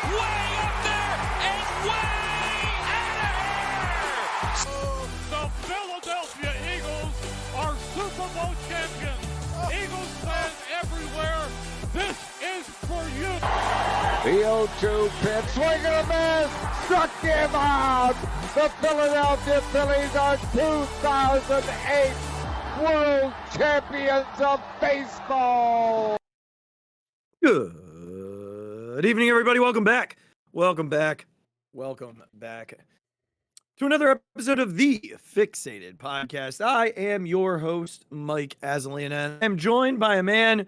way up there and way out of here. The Philadelphia Eagles are Super Bowl champions. Eagles fans everywhere, this is for you. The 0-2 pitch, swing and a miss, struck him out. The Philadelphia Phillies are 2008 World Champions of Baseball. Good evening, everybody. Welcome back to another episode of the Phixated Podcast. I am your host, Mike Azzy, and I'm joined by a man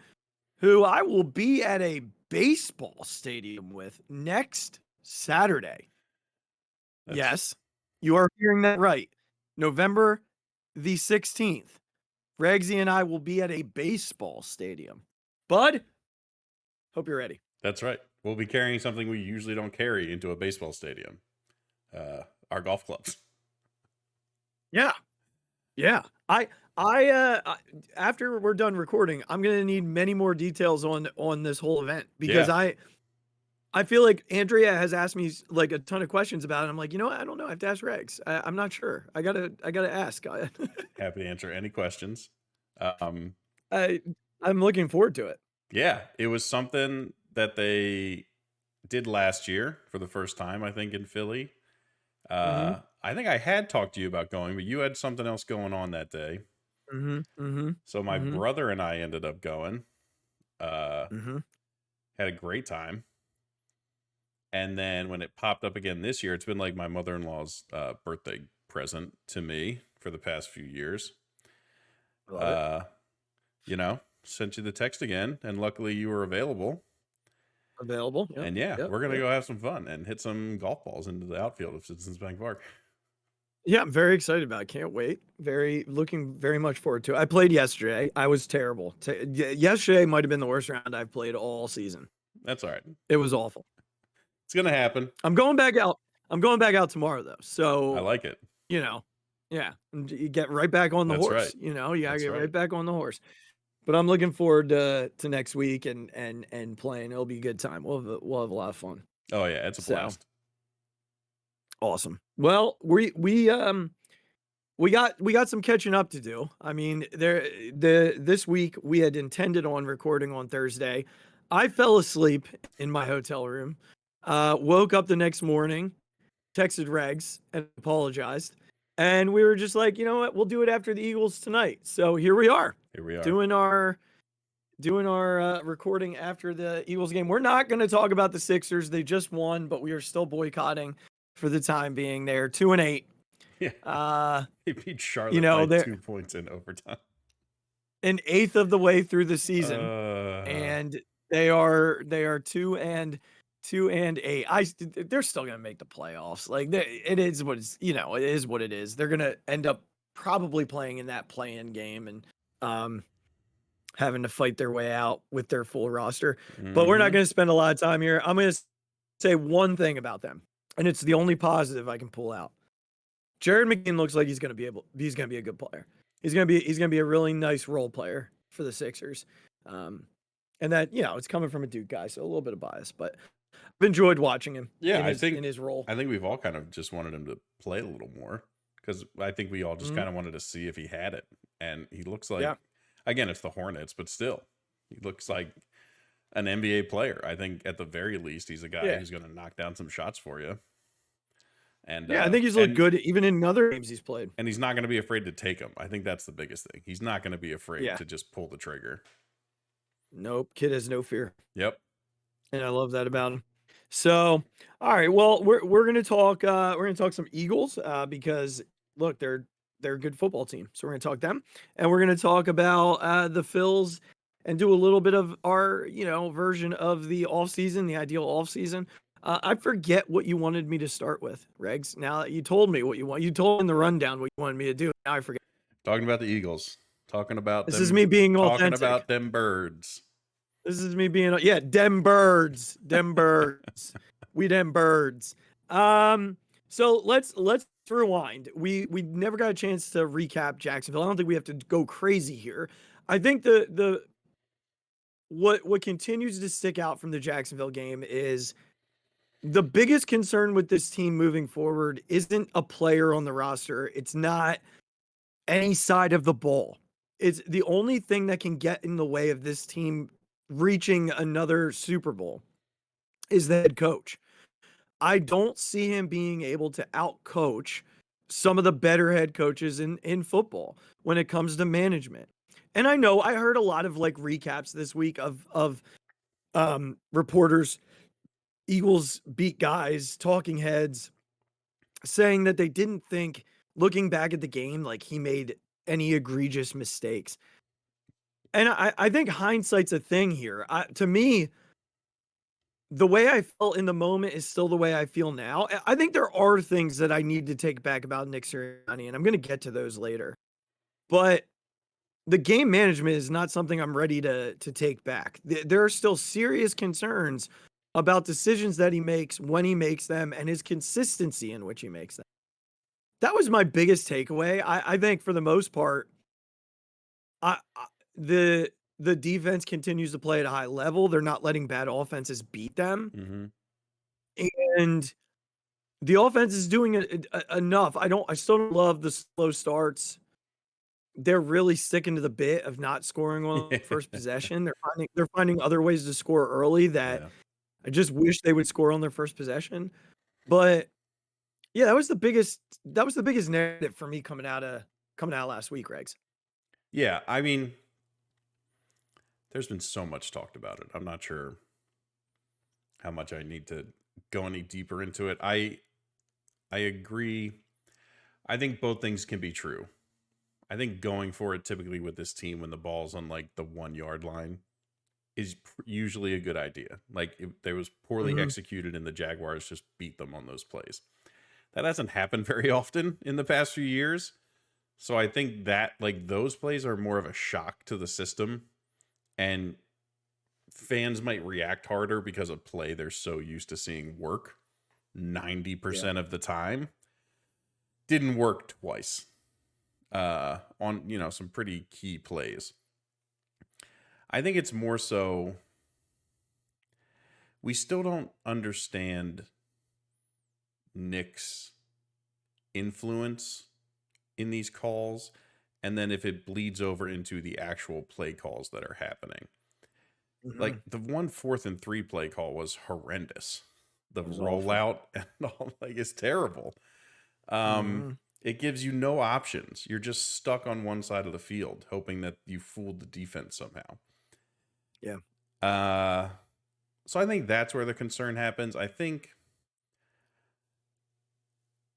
who I will be at a baseball stadium with next Saturday. Yes, you are hearing that right. November the 16th. Regz and I will be at a baseball stadium. Bud, hope you're ready. That's right. We'll be carrying something we usually don't carry into a baseball stadium. Our golf clubs. Yeah. I after we're done recording, I'm going to need many more details on this whole event because I feel like Andrea has asked me like a ton of questions about it. I'm like, I don't know. I have to ask Regz. I'm not sure. I gotta ask. Happy to answer any questions. I'm looking forward to it. Yeah, it was something that they did last year for the first time, I think, in Philly. I think I had talked to you about going, but you had something else going on that day. So my brother and I ended up going. Had a great time. And then when it popped up again this year, it's been like my mother-in-law's birthday present to me for the past few years. Sent you the text again, and luckily you were available. Yep, And we're going to go have some fun and hit some golf balls into the outfield of Citizens Bank Park. Yeah, I'm very excited about it. Can't wait. Looking very much forward to it. I played yesterday. I was terrible. Yesterday might have been the worst round I've played all season. That's all right. It was awful. It's going to happen. I'm going back out tomorrow though. So I like it. You get right back on the That's horse. right. You gotta That's get right. right back on the horse. But I'm looking forward to next week and playing. It'll be a good time. We'll have a lot of fun. Oh yeah, it's a blast. Awesome. Well, we got some catching up to do. I mean, this week we had intended on recording on Thursday. I fell asleep in my hotel room. Woke up the next morning, texted Regz and apologized. And we were just like, you know what? We'll do it after the Eagles tonight. So here we are. Doing our recording after the Eagles game. We're not going to talk about the Sixers. They just won, but we are still boycotting for the time being. They're 2-8. Yeah. They beat Charlotte by 2 points in overtime. An eighth of the way through the season. And they are 2-8. They're still going to make the playoffs. Like it is what it is. They're going to end up probably playing in that play-in game and having to fight their way out with their full roster. But we're not going to spend a lot of time here. I'm going to say one thing about them, and it's the only positive I can pull out. Jared McKeon looks like he's going to be a good player. He's going to be a really nice role player for the Sixers. And that, it's coming from a Duke guy, so a little bit of bias, but I've enjoyed watching him in his role. I think we've all kind of just wanted him to play a little more because I think we all just kind of wanted to see if he had it. And he looks like, again, it's the Hornets, but still, he looks like an NBA player. I think at the very least, he's a guy who's going to knock down some shots for you. And I think he's looked good even in other games he's played. And he's not going to be afraid to take them. I think that's the biggest thing. He's not going to be afraid to just pull the trigger. Nope, kid has no fear. Yep. And I love that about him. So, all right, well, we're gonna talk some Eagles because look, they're a good football team. So we're gonna talk them, and we're gonna talk about the Phils and do a little bit of our version of the offseason, the ideal offseason. I forget what you wanted me to start with, Regz. Now that you told me what you told in the rundown what you wanted me to do. Now I forget. Talking about the Eagles. Talking about this is me being authentic. Talking about them birds. This is me being dem birds. We dem birds. So let's rewind. We never got a chance to recap Jacksonville. I don't think we have to go crazy here. I think what continues to stick out from the Jacksonville game is the biggest concern with this team moving forward isn't a player on the roster. It's not any side of the ball. It's the only thing that can get in the way of this team reaching another Super Bowl is the head coach. I don't see him being able to outcoach some of the better head coaches in football when it comes to management. And I know I heard a lot of like recaps this week of reporters, Eagles beat guys, talking heads, saying that they didn't think, looking back at the game, like he made any egregious mistakes. And I think hindsight's a thing here. To me, the way I felt in the moment is still the way I feel now. I think there are things that I need to take back about Nick Sirianni, and I'm going to get to those later. But the game management is not something I'm ready to take back. There are still serious concerns about decisions that he makes, when he makes them, and his consistency in which he makes them. That was my biggest takeaway. I think for the most part, the defense continues to play at a high level. They're not letting bad offenses beat them. And the offense is doing enough. I still don't love the slow starts. They're really sticking to the bit of not scoring on the first possession. They're finding other ways to score early that I just wish they would score on their first possession. But yeah, that was the biggest narrative for me coming out of last week, Regz. Yeah, I mean, there's been so much talked about it. I'm not sure how much I need to go any deeper into it. I agree. I think both things can be true. I think going for it typically with this team when the ball's on like the 1 yard line is usually a good idea. Like they was poorly executed and the Jaguars just beat them on those plays. That hasn't happened very often in the past few years. So I think that like those plays are more of a shock to the system, and fans might react harder because a play they're so used to seeing work 90% of the time didn't work twice on, you know, some pretty key plays. I think it's more so we still don't understand Nick's influence in these calls, and then if it bleeds over into the actual play calls that are happening. Like the 1 4th and 3 play call was horrendous. The rollout and all, like, it's terrible. It gives you no options. You're just stuck on one side of the field, hoping that you fooled the defense somehow. Yeah. So I think that's where the concern happens. I think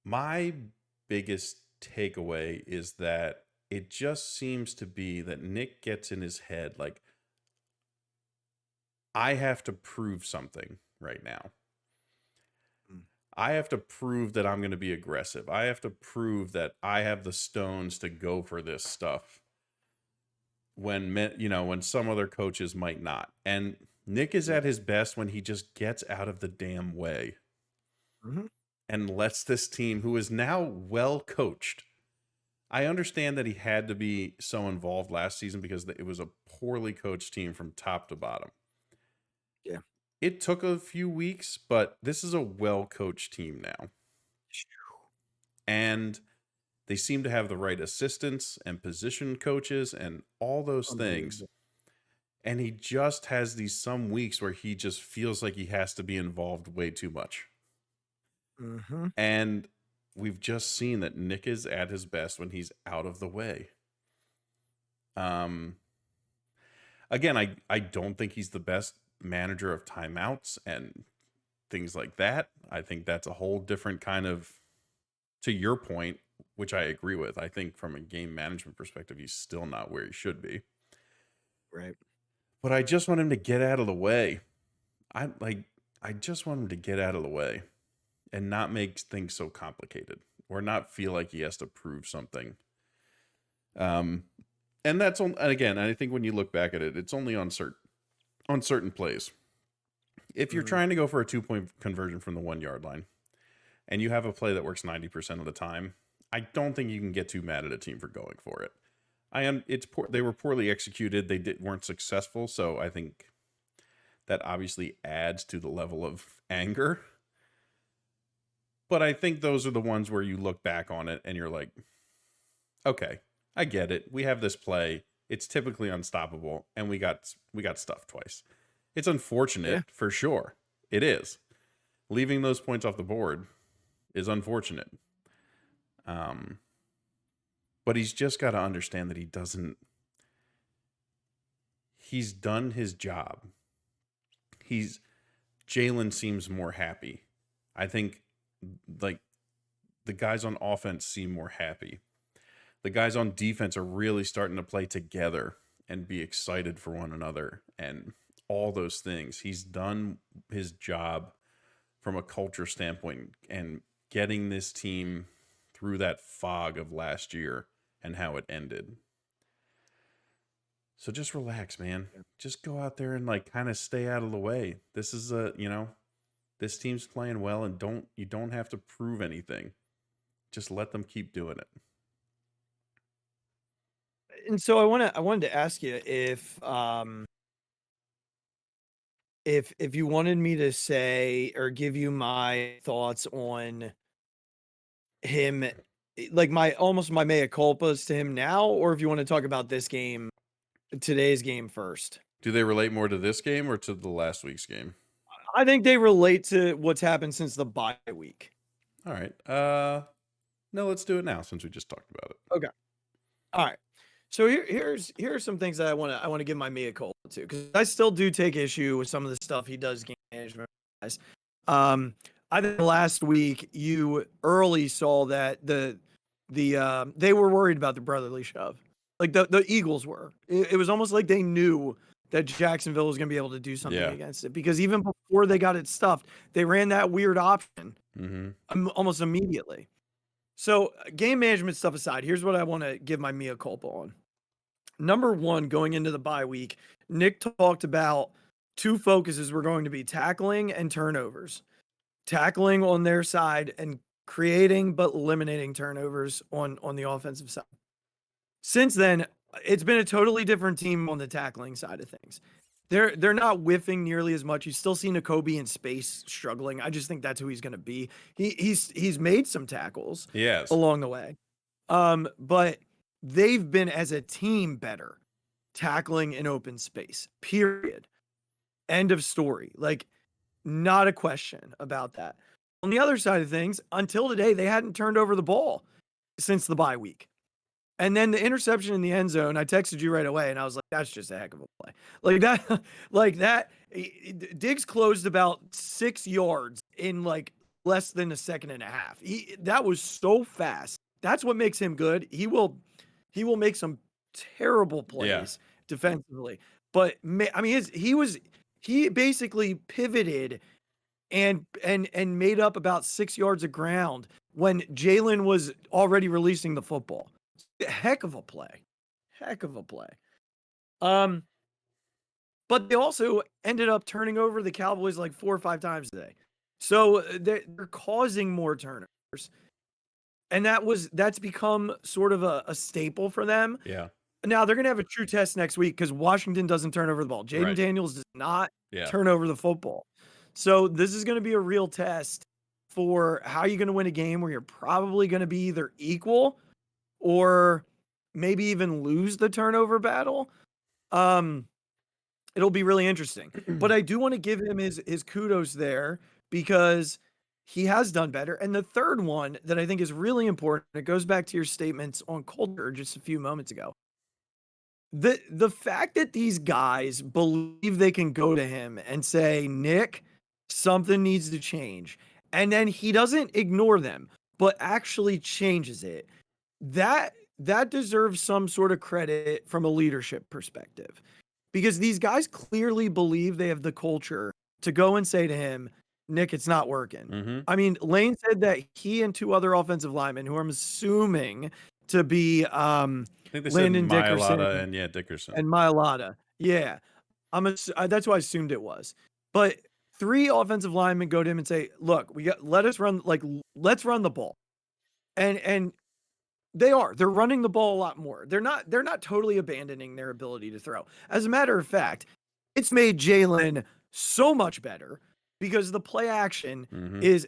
my biggest takeaway is that it just seems to be that Nick gets in his head like, I have to prove something right now. I have to prove that I'm going to be aggressive. I have to prove that I have the stones to go for this stuff when some other coaches might not. And Nick is at his best when he just gets out of the damn way and lets this team, who is now well coached. I understand that he had to be so involved last season because it was a poorly coached team from top to bottom. Yeah. It took a few weeks, but this is a well-coached team now. And they seem to have the right assistants and position coaches and all those things. And he just has some weeks where he just feels like he has to be involved way too much. And we've just seen that Nick is at his best when he's out of the way. Again, I don't think he's the best manager of timeouts and things like that. I think that's a whole different kind of, to your point, which I agree with. I think from a game management perspective, he's still not where he should be. Right. But I just want him to get out of the way. I just want him to get out of the way and not make things so complicated or not feel like he has to prove something. And that's on, and again, I think when you look back at it, it's only on certain plays. If you're trying to go for a 2-point conversion from the 1 yard line and you have a play that works 90% of the time, I don't think you can get too mad at a team for going for it. They were poorly executed. They weren't successful. So I think that obviously adds to the level of anger. But I think those are the ones where you look back on it and you're like, okay, I get it. We have this play. It's typically unstoppable, and we got stuffed twice. It's unfortunate for sure. It is. Leaving those points off the board is unfortunate. But he's just got to understand that he's done his job. Jalen seems more happy. I think like the guys on offense seem more happy. The guys on defense are really starting to play together and be excited for one another and all those things. He's done his job from a culture standpoint and getting this team through that fog of last year and how it ended. So just relax, man. Just go out there and like kind of stay out of the way. This is this team's playing well, and you don't have to prove anything. Just let them keep doing it. And so I wanted to ask you if you wanted me to say or give you my thoughts on him, like my mea culpas to him now, or if you want to talk about today's game first. Do they relate more to this game or to the last week's game? I think they relate to what's happened since the bye week. All right. No, let's do it now since we just talked about it. Okay. All right. So here are some things that I want to give my mea culpa to, because I still do take issue with some of the stuff he does game management wise. I think last week you early saw that they were worried about the brotherly shove, like the Eagles were. It was almost like they knew that Jacksonville was going to be able to do something against it, because even before they got it stuffed, they ran that weird option almost immediately. So game management stuff aside, here's what I want to give my mea culpa on. Number one, going into the bye week, Nick talked about two focuses were going to be tackling and turnovers. Tackling on their side and creating but eliminating turnovers on the offensive side. Since then, it's been a totally different team on the tackling side of things. They're not whiffing nearly as much. You still see Nakobe in space struggling. I just think that's who he's going to be. He's made some tackles along the way. But they've been as a team better tackling in open space. Period. End of story. Like, not a question about that. On the other side of things, until today, they hadn't turned over the ball since the bye week. And then the interception in the end zone, I texted you right away, and I was like, that's just a heck of a play. Like that, Diggs closed about 6 yards in like less than a second and a half. That was so fast. That's what makes him good. He will make some terrible plays defensively. But I mean, he basically pivoted and made up about 6 yards of ground when Jalen was already releasing the football. Heck of a play. But they also ended up turning over the Cowboys like 4 or 5 times today. So they're causing more turnovers. And that's become sort of a staple for them. Yeah. Now they're going to have a true test next week because Washington doesn't turn over the ball. Jaden Daniels does not turn over the football. So this is going to be a real test for how you're going to win a game where you're probably going to be either equal or maybe even lose the turnover battle. It'll be really interesting. But I do want to give him his kudos there because he has done better. And the third one that I think is really important, it goes back to your statements on culture just a few moments ago. The fact that these guys believe they can go to him and say, Nick, something needs to change. And then he doesn't ignore them, but actually changes it. That deserves some sort of credit from a leadership perspective, because these guys clearly believe they have the culture to go and say to him, Nick, it's not working. I mean, Lane said that he and 2 other offensive linemen, who I'm assuming to be I think they Landon said Dickerson Mailata and Dickerson. and Mailata. Yeah. That's what I assumed it was. But 3 offensive linemen go to him and say, look, let's run the ball. And they're running the ball a lot more. They're not totally abandoning their ability to throw. As a matter of fact, it's made Jalen so much better because the play action is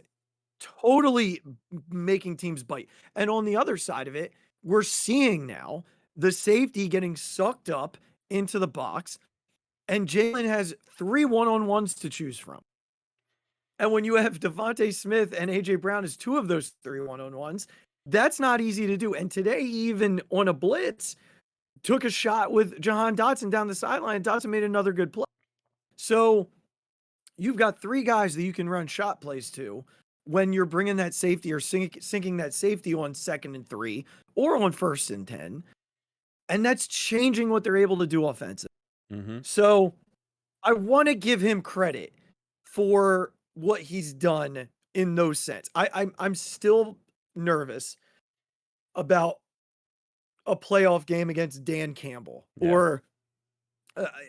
totally making teams bite. And on the other side of it, we're seeing now the safety getting sucked up into the box, and Jalen has 3 one-on-ones to choose from. And when you have Devontae Smith and A.J. Brown as 2 of those 3 one-on-ones, that's not easy to do. And today, even on a blitz, took a shot with Jahan Dotson down the sideline. Dotson made another good play. So you've got 3 guys that you can run shot plays to when you're bringing that safety or sinking that safety on 2nd and 3 or on 1st and 10. And that's changing what they're able to do offensively. Mm-hmm. So I want to give him credit for what he's done in those sense. I'm still nervous about a playoff game against Dan Campbell, or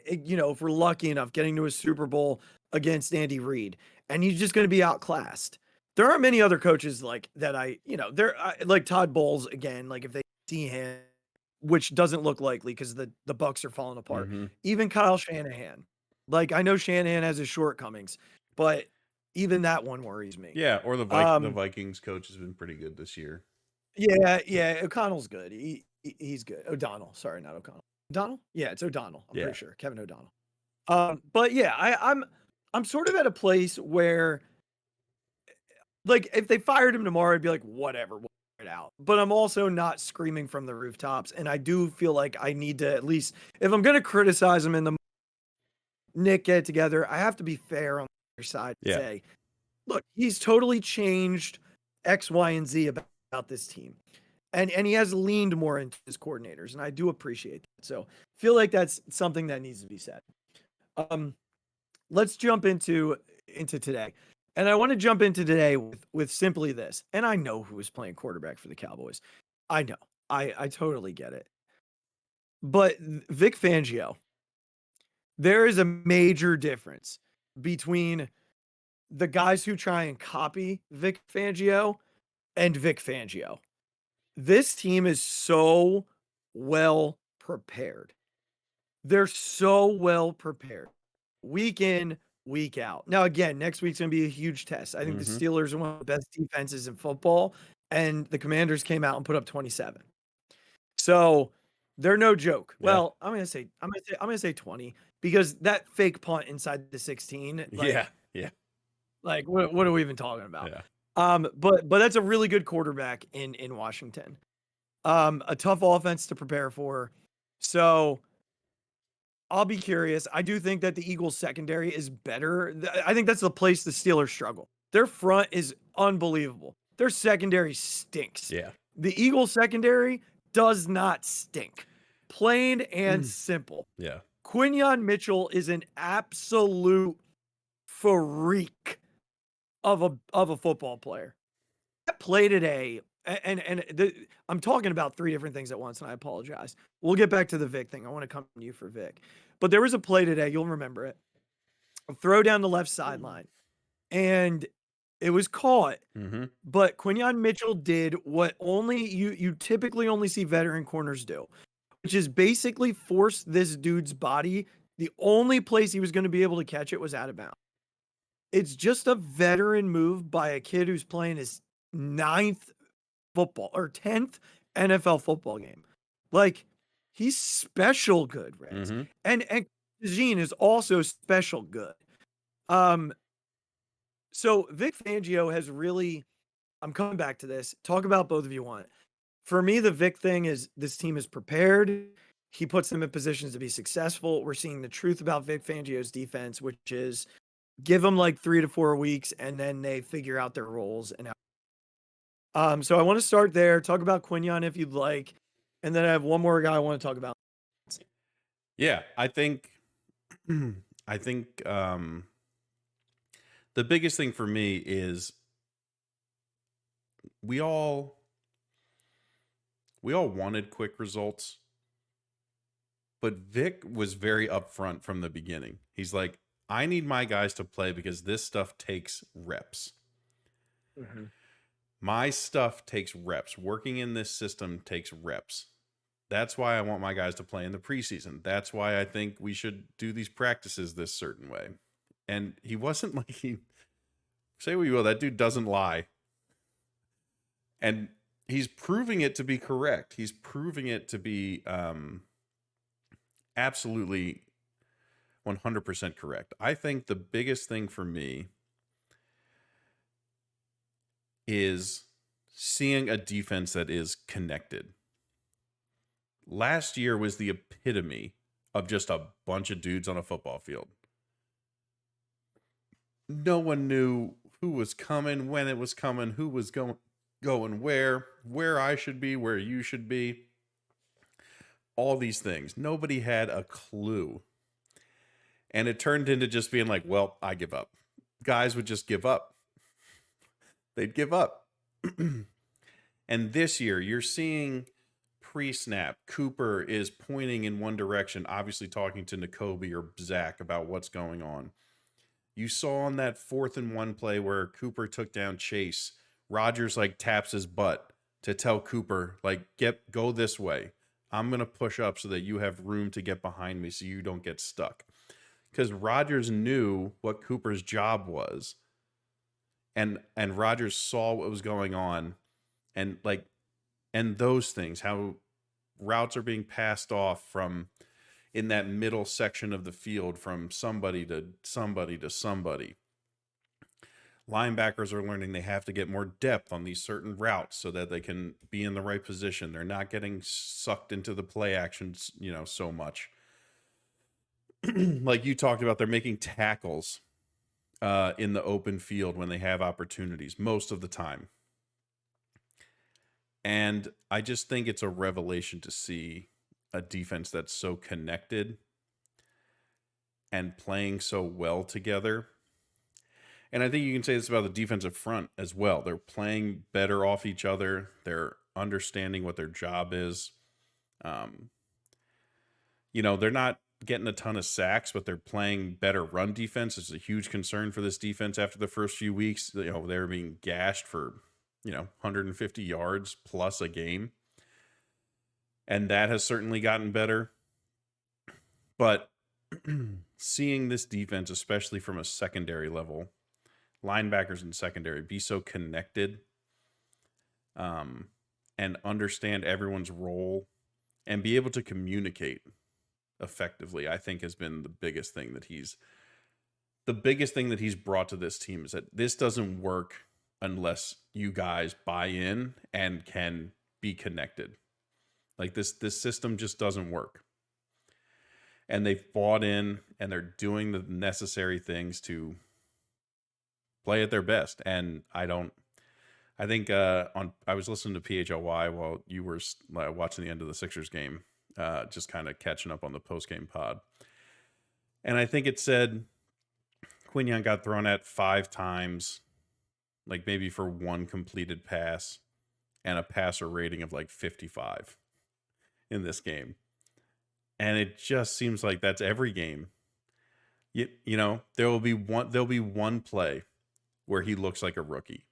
if we're lucky enough getting to a Super Bowl against Andy Reid, and he's just going to be outclassed. There aren't many other coaches like that. Like Todd Bowles again. Like if they see him, which doesn't look likely because the Bucs are falling apart. Mm-hmm. Even Kyle Shanahan. Like I know Shanahan has his shortcomings, but even that one worries me. Yeah, or the Vikings coach has been pretty good this year. Yeah. O'Connell's good. He's good. O'Donnell. Sorry, not O'Connell. O'Donnell? Yeah, it's O'Donnell. I'm pretty sure. Kevin O'Donnell. But yeah, I'm sort of at a place where, like, if they fired him tomorrow, I'd be like, whatever, we'll figure it out. But I'm also not screaming from the rooftops, and I do feel like I need to at least, if I'm going to criticize him in the Nick get together, I have to be fair on the other side and say, look, he's totally changed X, Y, and Z about this team. And he has leaned more into his coordinators, and I do appreciate that. So feel like that's something that needs to be said. Let's jump into today. And I want to jump into today with simply this. And I know who is playing quarterback for the Cowboys. I know. I totally get it. But Vic Fangio, there is a major difference between the guys who try and copy Vic Fangio and Vic Fangio. This team is so well prepared. They're so well prepared. Week in, week out. Now, again, next week's going to be a huge test. I think the Steelers are one of the best defenses in football, and the Commanders came out and put up 27. So they're no joke. Yeah. Well, I'm going to say 20 because that fake punt inside the 16. Yeah. Like, what are we even talking about? Yeah. But that's a really good quarterback in Washington. A tough offense to prepare for. So I'll be curious. I do think that the Eagles secondary is better. I think that's the place the Steelers struggle. Their front is unbelievable. Their secondary stinks. Yeah. The Eagles secondary does not stink. Plain and simple. Yeah. Quinyon Mitchell is an absolute freak of a football player. That play today, I'm talking about 3 different things at once, and I apologize. We'll get back to the Vic thing. I want to come to you for Vic. But there was a play today, you'll remember it. A throw down the left sideline. And it was caught. Mm-hmm. But Quinyon Mitchell did what only you typically only see veteran corners do, which is basically force this dude's body. The only place he was going to be able to catch it was out of bounds. It's just a veteran move by a kid who's playing his 9th football or 10th NFL football game. Like, he's special good, Regz. Mm-hmm. And Jean is also special good. So Vic Fangio has really, I'm coming back to this. Talk about both of you want. For me, the Vic thing is this team is prepared. He puts them in positions to be successful. We're seeing the truth about Vic Fangio's defense, which is give them like 3 to 4 weeks and then they figure out their roles. And so I want to start there, talk about Quinyon if you'd like. And then I have one more guy I want to talk about. Yeah, I think the biggest thing for me is we all wanted quick results, but Vic was very upfront from the beginning. He's like, I need my guys to play because this stuff takes reps. Mm-hmm. My stuff takes reps. Working in this system takes reps. That's why I want my guys to play in the preseason. That's why I think we should do these practices this certain way. And he wasn't like, say what you will, that dude doesn't lie. And he's proving it to be correct. He's proving it to be absolutely 100% correct. I think the biggest thing for me is seeing a defense that is connected. Last year was the epitome of just a bunch of dudes on a football field. No one knew who was coming, when it was coming, who was going where I should be, where you should be. All these things. Nobody had a clue. And it turned into just being like, well, I give up. Guys would just give up. They'd give up. And this year, you're seeing pre-snap, Cooper is pointing in one direction, obviously talking to Nakobe or Zach about what's going on. You saw on that 4th and 1 play where Cooper took down Chase, Rodgers like taps his butt to tell Cooper, like, go this way. I'm going to push up so that you have room to get behind me so you don't get stuck. Because Rodgers knew what Cooper's job was. And Rodgers saw what was going on. And those things, how routes are being passed off from in that middle section of the field from somebody to somebody to somebody. Linebackers are learning they have to get more depth on these certain routes so that they can be in the right position. They're not getting sucked into the play actions, so much. Like you talked about, they're making tackles in the open field when they have opportunities most of the time. And I just think it's a revelation to see a defense that's so connected and playing so well together. And I think you can say this about the defensive front as well. They're playing better off each other. They're understanding what their job is. They're not getting a ton of sacks, but they're playing better run defense. It's a huge concern for this defense after the first few weeks. They're being gashed for 150 yards plus a game. And that has certainly gotten better. But seeing this defense, especially from a secondary level, linebackers and secondary, be so connected and understand everyone's role and be able to communicate effectively, I think has been the biggest thing that he's brought to this team, is that this doesn't work unless you guys buy in and can be connected. Like this system just doesn't work. And they've bought in and they're doing the necessary things to play at their best. And I think I was listening to PHLY while you were watching the end of the Sixers game, just kind of catching up on the post-game pod. And I think it said Quinyon got thrown at 5 times, like maybe for 1 completed pass, and a passer rating of like 55 in this game. And it just seems like that's every game. There'll be one play where he looks like a rookie.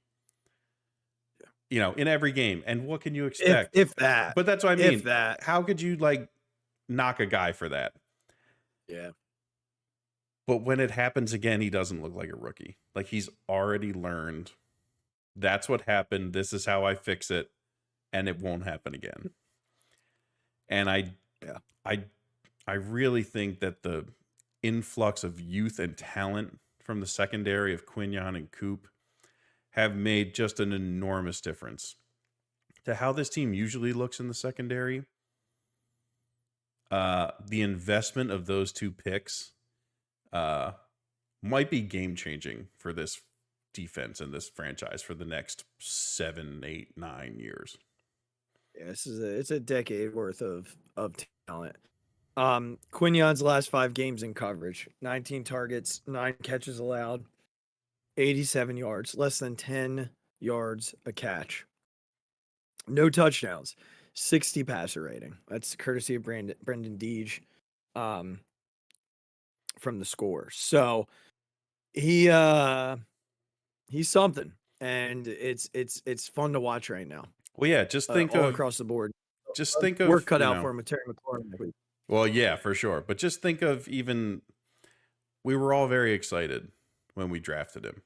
In every game. And what can you expect? If that. But that's what I mean. If that. How could you knock a guy for that? Yeah. But when it happens again, he doesn't look like a rookie. Like he's already learned. That's what happened. This is how I fix it. And it won't happen again. And I really think that the influx of youth and talent from the secondary of Quinyon and Coop have made just an enormous difference to how this team usually looks in the secondary. The investment of those 2 picks might be game-changing for this defense and this franchise for the next 7, 8, 9 years. Yeah, it's a decade worth of talent. Quinyon's last 5 games in coverage, 19 targets, 9 catches allowed, 87 yards, less than 10 yards a catch. No touchdowns, 60 passer rating. That's courtesy of Brendan Deege from The Score. So he's something, and it's fun to watch right now. Well, yeah, just think all of across the board. Just think of work cut out for him with Terry McLaurin. Well, yeah, for sure. But just think of we were all very excited when we drafted him.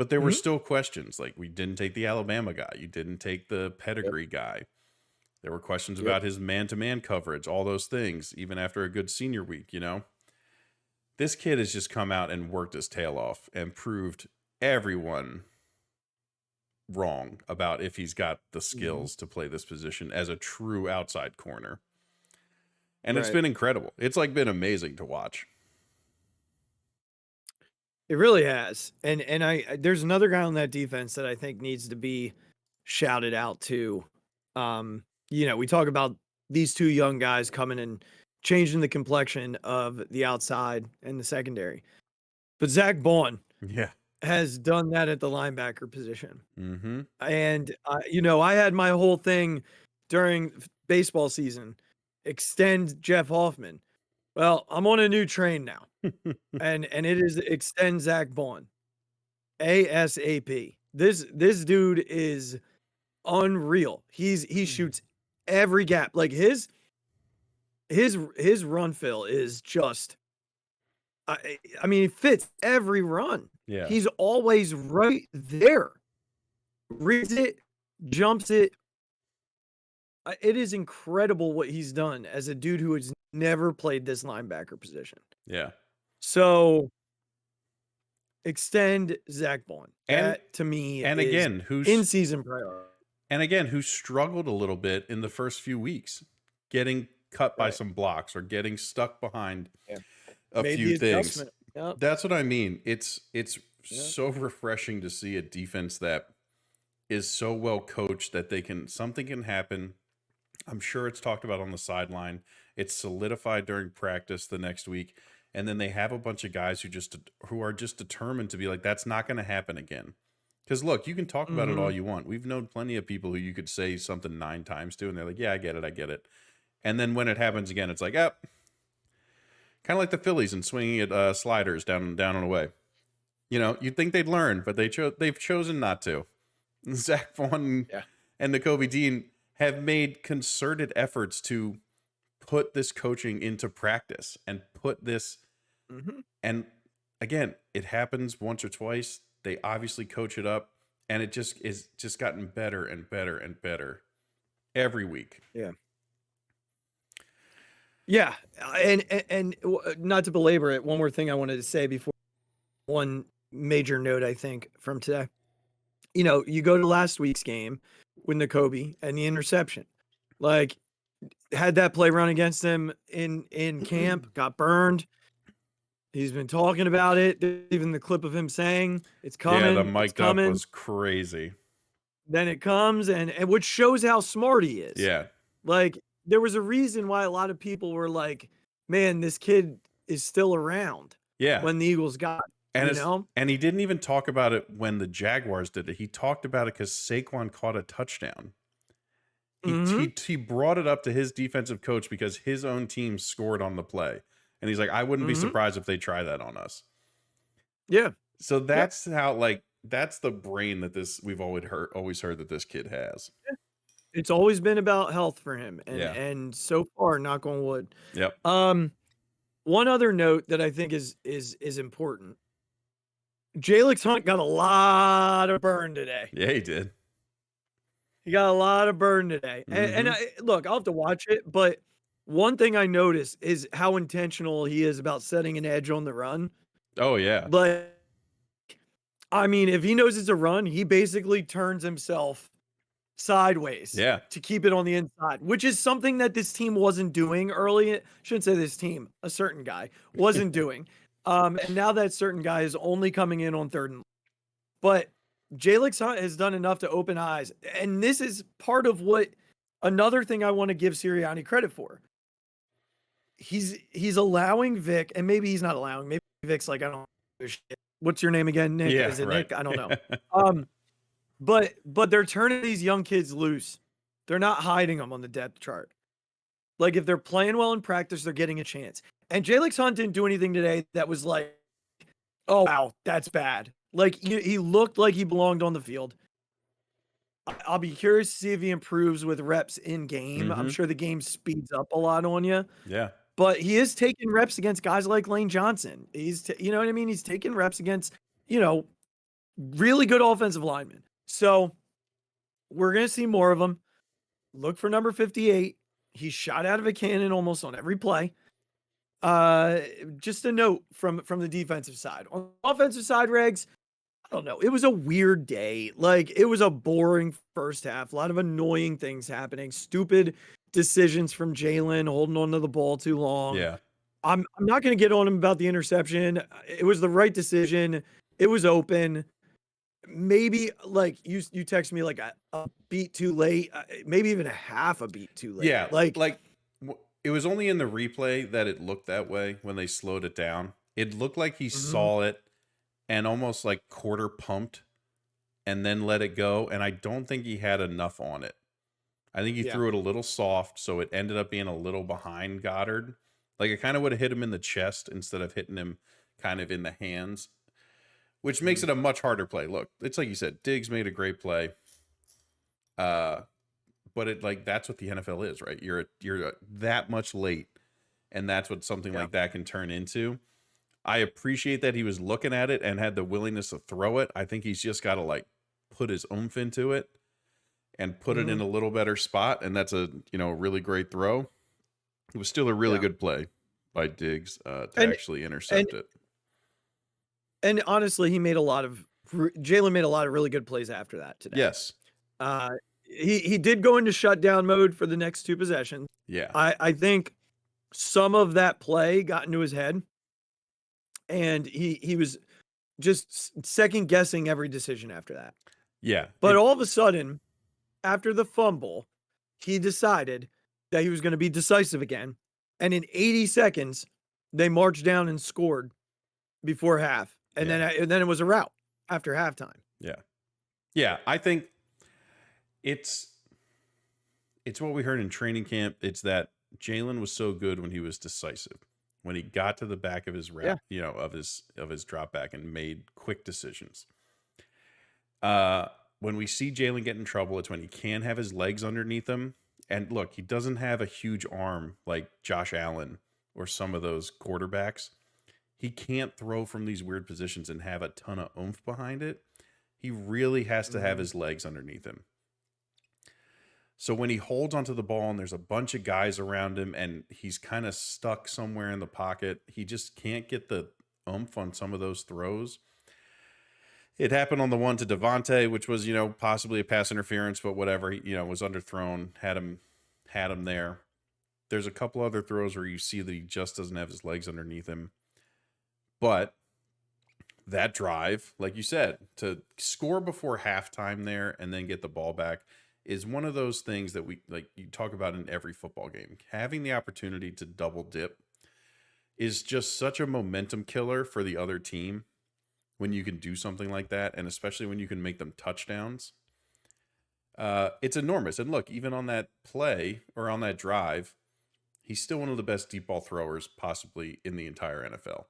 But there were still questions. Like, we didn't take the Alabama guy. You didn't take the pedigree guy. There were questions about his man-to-man coverage, all those things, even after a good senior week, you know? This kid has just come out and worked his tail off and proved everyone wrong about if he's got the skills to play this position as a true outside corner. And it's been incredible. It's like been amazing to watch. It really has. And there's another guy on that defense that I think needs to be shouted out too. You know, we talk about these two young guys coming and changing the complexion of the outside and the secondary. But Zach Bond has done that at the linebacker position. And, you know, I had my whole thing during baseball season, extend Jeff Hoffman. Well, I'm on a new train now. and it is extend Zach Bond. ASAP. This dude is unreal. He shoots every gap. Like his run fill is just I mean, it fits every run. Yeah. He's always right there. Reads it, jumps it. It is incredible what he's done as a dude who has never played this linebacker position. Yeah. So extend Zach Bond. And that, to me, and is again, who's in-season priority. And again, who struggled a little bit in the first few weeks, getting cut by some blocks or getting stuck behind a few things. Yep. That's what I mean. It's so refreshing to see a defense that is so well coached that something can happen. I'm sure it's talked about on the sideline. It's solidified during practice the next week. And then they have a bunch of guys who are just determined to be like, that's not going to happen again. Because look, you can talk about it all you want. We've known plenty of people who you could say something 9 times to, and they're like, yeah, I get it. And then when it happens again, it's like, kind of like the Phillies and swinging at sliders down and away. You know, you'd think they'd learn, but they've chosen not to. Zach Vaughn and Nakobe Dean have made concerted efforts to put this coaching into practice and put this. And again, it happens once or twice. They obviously coach it up, and it just gotten better and better and better every week. Yeah. Yeah. And not to belabor it, one more thing I wanted to say before one major note, I think, from today. You know, you go to last week's game with Nakobe and the interception. Like, had that play run against him in camp, got burned. He's been talking about it. Even the clip of him saying it's coming. Yeah, the mic'd up was crazy. Then it comes, and which shows how smart he is. Yeah. Like, there was a reason why a lot of people were like, man, this kid is still around. Yeah. When the Eagles got it, and he didn't even talk about it when the Jaguars did it. He talked about it because Saquon caught a touchdown. He brought it up to his defensive coach because his own team scored on the play. And he's like, I wouldn't be surprised if they try that on us. Yeah. So that's how, like, that's the brain that we've always heard that this kid has. It's always been about health for him. And so far, knock on wood. Yep. One other note that I think is important. Jalix Hunt got a lot of burn today. Yeah, he did. He got a lot of burn today. And look, I'll have to watch it, but one thing I noticed is how intentional he is about setting an edge on the run. Oh, yeah. But, I mean, if he knows it's a run, he basically turns himself sideways to keep it on the inside, which is something that this team wasn't doing early. Shouldn't say this team, a certain guy wasn't doing. And now that certain guy is only coming in on third and long. But Jalix Hunt has done enough to open eyes. And this is part of another thing I want to give Sirianni credit for. He's allowing Vic, and maybe he's not allowing. Maybe Vic's like, I don't know shit. What's your name again, Nick? Yeah, is it right. Nick? I don't know. But they're turning these young kids loose. They're not hiding them on the depth chart. Like, if they're playing well in practice, they're getting a chance. And Jalix Hunt didn't do anything today that was like, oh, wow, that's bad. Like, he looked like he belonged on the field. I'll be curious to see if he improves with reps in game. I'm sure the game speeds up a lot on you. Yeah. But he is taking reps against guys like Lane Johnson. You know what I mean? He's taking reps against, Really good offensive linemen. So we're going to see more of them. Look for number 58. He's shot out of a cannon almost on every play. Just a note from the defensive side. On the offensive side, Regs, I don't know. It was a weird day. Like, it was a boring first half. A lot of annoying things happening. Stupid decisions from Jalen holding on to the ball too long. Yeah. I'm not going to get on him about the interception. It was the right decision. It was open. Maybe like you text me like a beat too late, maybe even a half a beat too late. Yeah. Like it was only in the replay that it looked that way when they slowed it down. It looked like he saw it and almost like quarter pumped and then let it go. And I don't think he had enough on it. I think he threw it a little soft, so it ended up being a little behind Goddard. Like, it kind of would have hit him in the chest instead of hitting him kind of in the hands, which makes it a much harder play. Look, it's like you said, Diggs made a great play. But it, like, that's what the NFL is, right? You're that much late, and that's what something like that can turn into. I appreciate that he was looking at it and had the willingness to throw it. I think he's just got to, like, put his oomph into it and put it in a little better spot, and that's a really great throw. It was still a really good play by Diggs to actually intercept it. And honestly, Jalen made a lot of really good plays after that today. Yes. He did go into shutdown mode for the next two possessions. Yeah. I think some of that play got into his head, and he was just second guessing every decision after that. Yeah. But all of a sudden, after the fumble, he decided that he was going to be decisive again. And in 80 seconds, they marched down and scored before half. And then it was a rout after halftime. Yeah. Yeah. I think it's what we heard in training camp. It's that Jalen was so good when he was decisive, when he got to the back of his route, of his drop back and made quick decisions. When we see Jalen get in trouble, it's when he can't have his legs underneath him. And look, he doesn't have a huge arm like Josh Allen or some of those quarterbacks. He can't throw from these weird positions and have a ton of oomph behind it. He really has to have his legs underneath him. So when he holds onto the ball and there's a bunch of guys around him and he's kind of stuck somewhere in the pocket, he just can't get the oomph on some of those throws. It happened on the one to Devontae, which was, possibly a pass interference, but whatever, was underthrown, had him there. There's a couple other throws where you see that he just doesn't have his legs underneath him. But that drive, like you said, to score before halftime there and then get the ball back is one of those things that you talk about in every football game. Having the opportunity to double dip is just such a momentum killer for the other team when you can do something like that, and especially when you can make them touchdowns. It's enormous. And look, even on that play or on that drive, he's still one of the best deep ball throwers possibly in the entire NFL.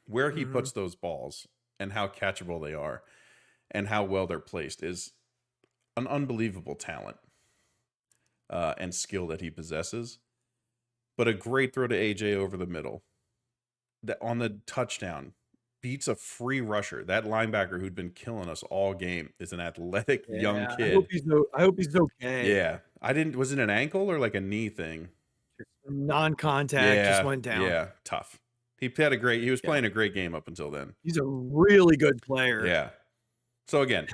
Where he puts those balls and how catchable they are and how well they're placed is an unbelievable talent and skill that he possesses. But a great throw to AJ over the middle. That on the touchdown beats a free rusher. That linebacker who'd been killing us all game is an athletic young kid. I hope he's okay. Yeah. Was it an ankle or like a knee thing? Non-contact, just went down. Yeah, tough. He was playing a great game up until then. He's a really good player. Yeah. So again,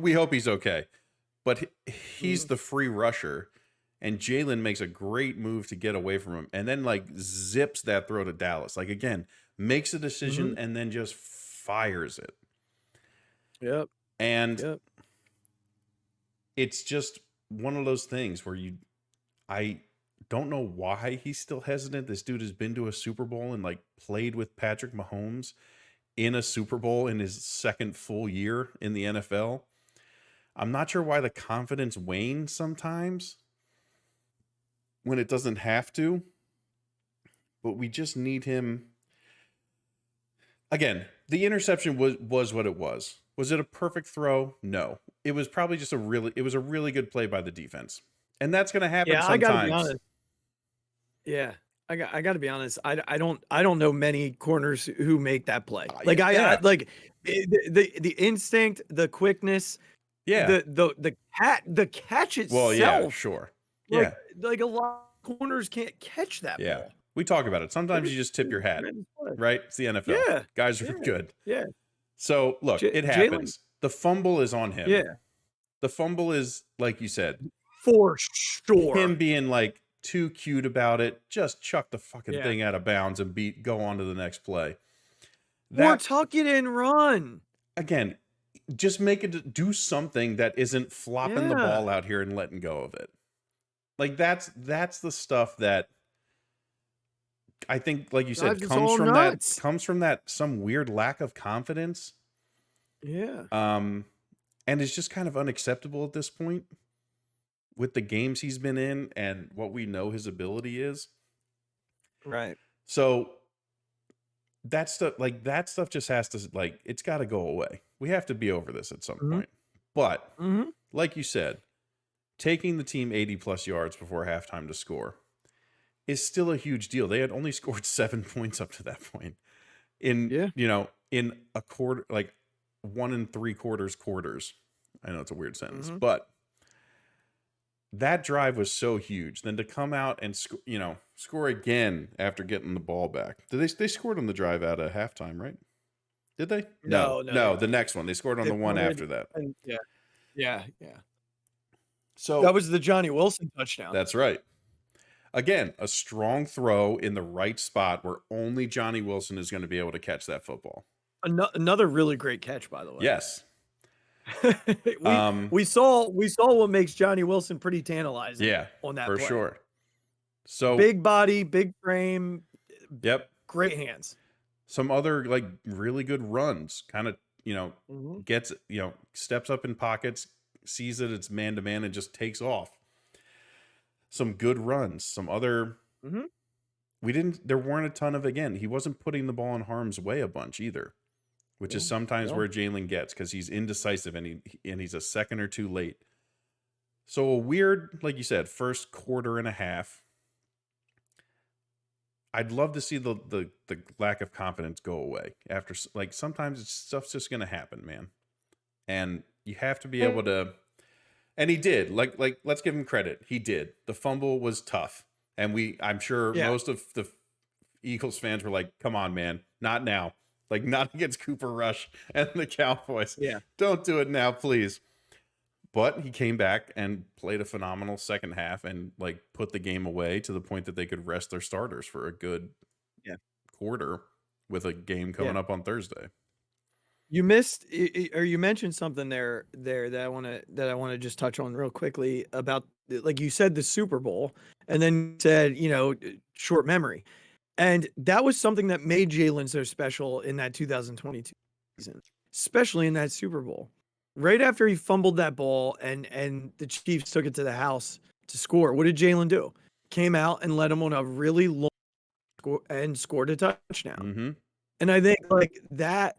we hope he's okay. But he's the free rusher, and Jalen makes a great move to get away from him, and then like zips that throw to Dallas. Like, again, makes a decision and then just fires it. Yep. And it's just one of those things where I don't know why he's still hesitant. This dude has been to a Super Bowl and like played with Patrick Mahomes in a Super Bowl in his second full year in the NFL. I'm not sure why the confidence wanes sometimes when it doesn't have to, but we just need him. Again, the interception was what it was. Was it a perfect throw? No. It was probably just a really good play by the defense. And that's going to happen sometimes. I gotta be honest. Yeah. I got to be honest. I don't know many corners who make that play. Like Yeah. the instinct, the quickness, Yeah. the catch itself. Well, yeah, sure. Yeah. Like a lot of corners can't catch that Yeah. ball. We talk about it. Sometimes you just tip your hat, right? It's the NFL. Yeah. Guys are good. Yeah. So, look, it happens. The fumble is on him. Yeah. The fumble is, like you said, For sure. him being like too cute about it. Just chuck the fucking Yeah. thing out of bounds and go on to the next play. Or tuck it and run. Again, just make it do something that isn't flopping the ball out here and letting go of it. Like that's the stuff that I think, like you said, comes from that some weird lack of confidence. Yeah. And it's just kind of unacceptable at this point with the games he's been in and what we know his ability is. Right. So that stuff just has to, like, it's got to go away. We have to be over this at some point. But like you said, taking the team 80 plus yards before halftime to score is still a huge deal. They had only scored 7 points up to that point in a quarter, like 1 3/4 quarters. I know it's a weird sentence, but that drive was so huge. Then to come out and score again after getting the ball back. They scored on the drive out of halftime, right? Did they? No. The next one, they scored on the one after that. Yeah. So that was the Johnny Wilson touchdown. That's right. Again, a strong throw in the right spot where only Johnny Wilson is going to be able to catch that football. Another really great catch, by the way. Yes. we saw what makes Johnny Wilson pretty tantalizing. Yeah, on that for play. sure. So big body, big frame. Yep. Great hands. Some other like really good runs. Kind of gets steps up in pockets, sees that it's man to man, and just takes off. Some good runs. Some other. There weren't a ton of, again, he wasn't putting the ball in harm's way a bunch either, which is sometimes where Jalen gets, because he's indecisive and he's a second or two late. So a weird, like you said, first quarter and a half. I'd love to see the lack of confidence go away after, like, sometimes stuff's just going to happen, man. And you have to be able to, and he did, like, let's give him credit. He did. The fumble was tough. And I'm sure most of the Eagles fans were like, come on, man, not now. Like, not against Cooper Rush and the Cowboys. Yeah. Don't do it now, please. But he came back and played a phenomenal second half and, like, put the game away to the point that they could rest their starters for a good quarter with a game coming up on Thursday. You missed, or you mentioned something there that I want to just touch on real quickly about, like you said, the Super Bowl, and then said, short memory. And that was something that made Jalen so special in that 2022 season, especially in that Super Bowl. Right after he fumbled that ball and the Chiefs took it to the house to score, what did Jalen do? Came out and led him on a really long score and scored a touchdown. And I think, like, that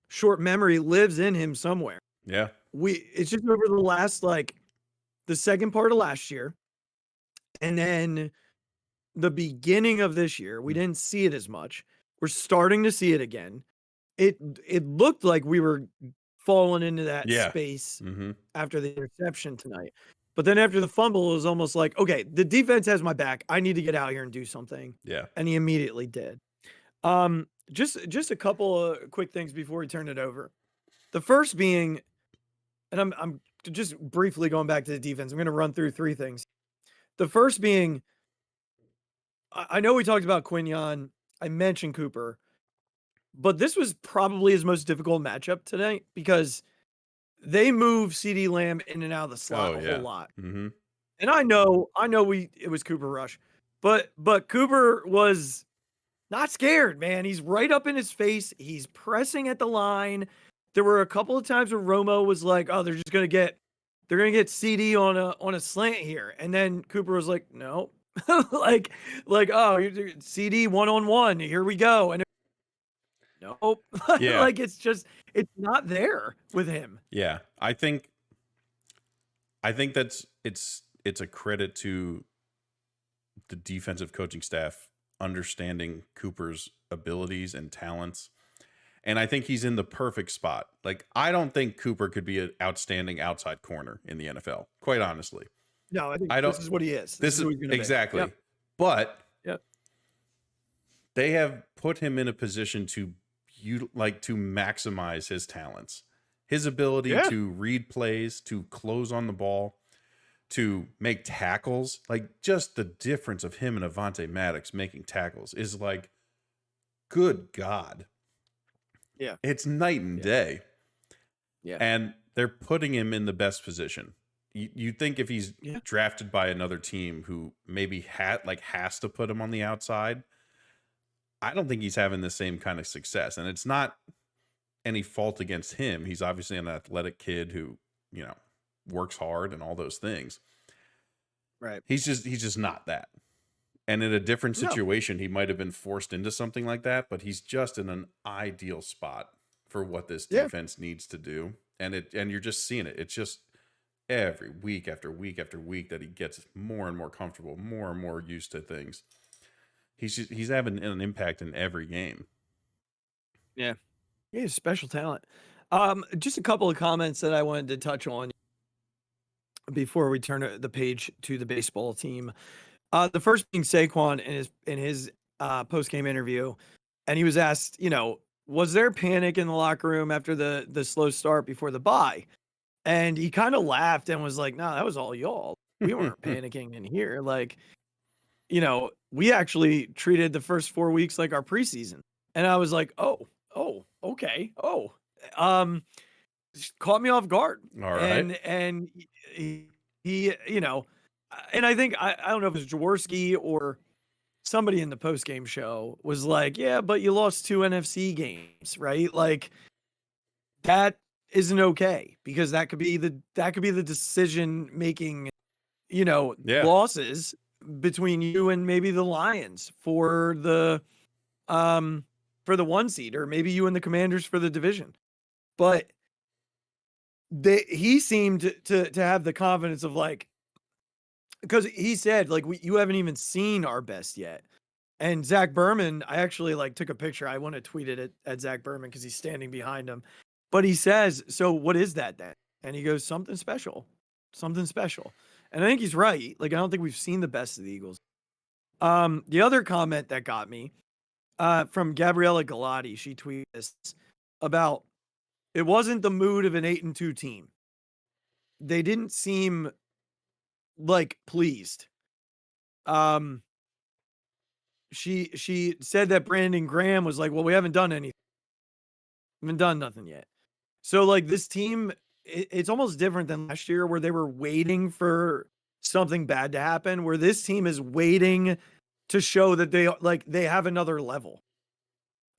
short memory lives in him somewhere. Yeah. It's just over the last, like, the second part of last year and then the beginning of this year, we didn't see it as much. We're starting to see it again. It looked like we were falling into that space after the interception tonight. But then after the fumble, it was almost like, okay, the defense has my back. I need to get out here and do something. Yeah. And he immediately did. Just a couple of quick things before we turn it over. The first being, and I'm just briefly going back to the defense. I'm going to run through three things. The first being, I know we talked about Quinyon. I mentioned Cooper, but this was probably his most difficult matchup today because they move CeeDee Lamb in and out of the slot a whole lot. And I know it was Cooper Rush, but Cooper was not scared, man. He's right up in his face. He's pressing at the line. There were a couple of times where Romo was like, "Oh, they're gonna get CD on a slant here," and then Cooper was like, "No, like, oh, CD 1-on-1. Here we go." And nope, like it's not there with him. Yeah, I think that's it's a credit to the defensive coaching staff understanding Cooper's abilities and talents. And I think he's in the perfect spot. Like, I don't think Cooper could be an outstanding outside corner in the NFL, quite honestly. No, I think I don't, this is what he is. this is who he's gonna be. exactly. Yep. But Yep. they have put him in a position to maximize his talents, his ability to read plays, to close on the ball, to make tackles. Like, just the difference of him and Avonte Maddox making tackles is like, good God. Yeah. It's night and day. Yeah. And they're putting him in the best position. You think if he's Yeah. drafted by another team who maybe has to put him on the outside, I don't think he's having the same kind of success. And it's not any fault against him. He's obviously an athletic kid who, works hard and all those things. Right. He's just not that. And in a different No. situation, he might have been forced into something like that, but he's just in an ideal spot for what this defense needs to do. And you're just seeing it. It's just every week after week after week that he gets more and more comfortable, more and more used to things. He's having an impact in every game. Yeah. He's special talent. Just a couple of comments that I wanted to touch on before we turn the page to the baseball team. The first being Saquon in his post-game interview, and he was asked, was there panic in the locker room after the slow start before the bye? And he kind of laughed and was like, "No, that was all y'all. We weren't panicking in here. Like, we actually treated the first 4 weeks like our preseason." And I was like, "Oh, okay, caught me off guard." All right. And he and I think I don't know if it was Jaworski or somebody in the post-game show was like, "Yeah, but you lost 2 NFC games, right? Like, that isn't okay, because that could be the decision making, losses between you and maybe the Lions for the 1 seed, or maybe you and the Commanders for the division." But he seemed to have the confidence of, like, because he said, like, you haven't even seen our best yet. And Zach Berman, I actually took a picture. I want to tweet it at Zach Berman because he's standing behind him. But he says, "So what is that then?" And he goes, something special. And I think he's right. Like, I don't think we've seen the best of the Eagles. The other comment that got me, from Gabriella Galati, she tweeted this about, it wasn't the mood of an 8-2 team. They didn't seem pleased. She said that Brandon Graham was like, "Well, we haven't done anything. We haven't done nothing yet." So, this team, it's almost different than last year, where they were waiting for something bad to happen, where this team is waiting to show that they have another level.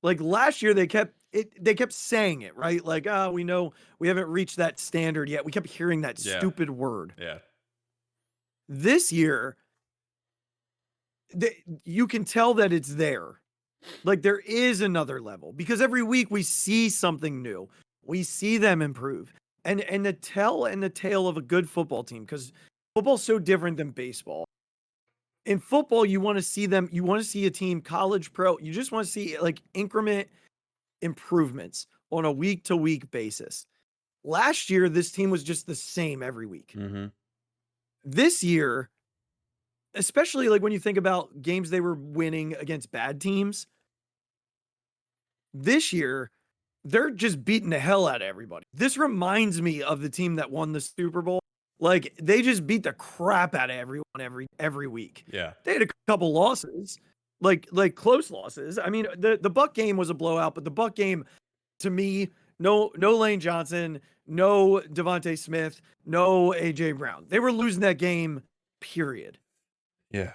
Like, last year, they kept saying it, right? Like, we know we haven't reached that standard yet. We kept hearing that stupid word. Yeah. This year, you can tell that it's there. Like, there is another level, because every week we see something new. We see them improve. And the tale of a good football team, because football's so different than baseball. In football, you want to see a team, college, pro, you just want to see increment improvements on a week-to-week basis. Last year, this team was just the same every week. Mm-hmm. This year, especially when you think about games they were winning against bad teams, this year, they're just beating the hell out of everybody. This reminds me of the team that won the Super Bowl. They just beat the crap out of everyone every week. Yeah. They had a couple losses, close losses. I mean, the Buck game was a blowout, but the Buck game, to me, no Lane Johnson, no Devontae Smith, no A.J. Brown. They were losing that game, period. Yeah.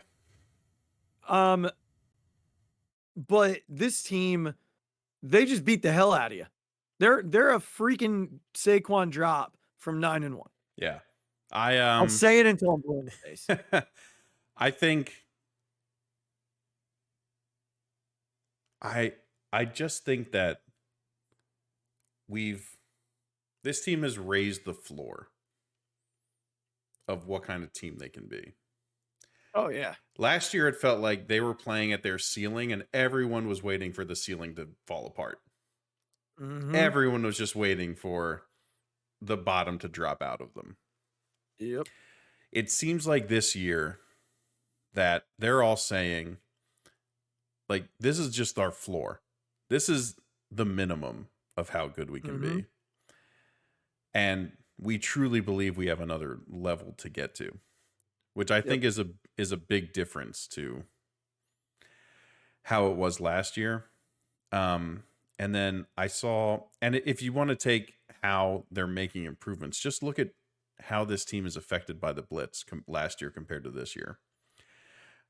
But this team, they just beat the hell out of you. They're a freaking Saquon drop from 9-1. Yeah. I'll say it until I'm blue in the face. I think I just think that this team has raised the floor of what kind of team they can be. Oh yeah. Last year, it felt like they were playing at their ceiling, and everyone was waiting for the ceiling to fall apart. Mm-hmm. Everyone was just waiting for the bottom to drop out of them. Yep. It seems like this year that they're all saying, like, this is just our floor. This is the minimum of how good we can be. And we truly believe we have another level to get to, which I think is a big difference to how it was last year. And then I saw, and if you want to take how they're making improvements, just look at how this team is affected by the blitz last year compared to this year.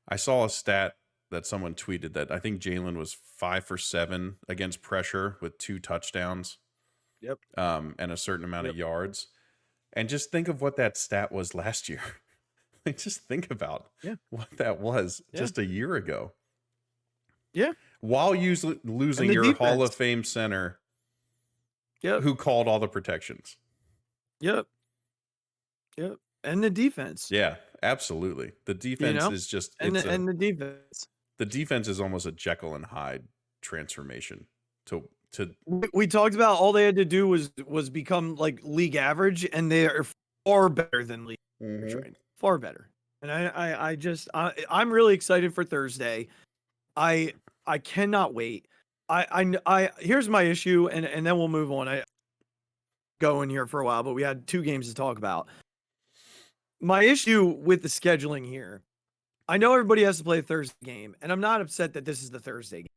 I saw a stat that someone tweeted that I think Jalen was 5 for 7 against pressure with 2 touchdowns. Yep. And a certain amount of yards. And just think of what that stat was last year. Like, just think about what that was just a year ago. Yeah. While losing your defense. Hall of Fame center who called all the protections. Yep. And the defense. Yeah, absolutely. The defense is just... And the defense. The defense is almost a Jekyll and Hyde transformation to we talked about all they had to do was become like league average, and they are far better than league average right now. Far better. And I'm really excited for Thursday. I cannot wait. I here's my issue, and then we'll move on. I go in here for a while, but we had 2 games to talk about. My issue with the scheduling here, I know everybody has to play a Thursday game, and I'm not upset that this is the Thursday game.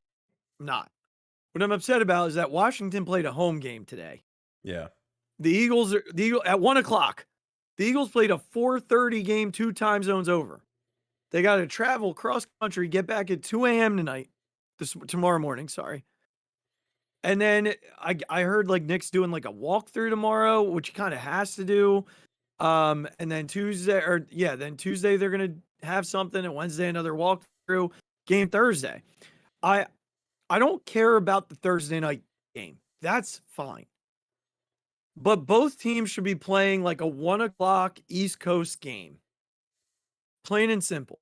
I'm not. What I'm upset about is that Washington played a home game today. Yeah. The Eagles at 1:00. The Eagles played a 4:30 game 2 time zones over. They got to travel cross country, get back at 2 a.m. tomorrow morning. Sorry. And then I heard like Nick's doing like a walkthrough tomorrow, which he kind of has to do. And then Tuesday they're gonna have something, and Wednesday another walkthrough. Game Thursday. I don't care about the Thursday night game. That's fine. But both teams should be playing like a 1:00 East Coast game. Plain and simple.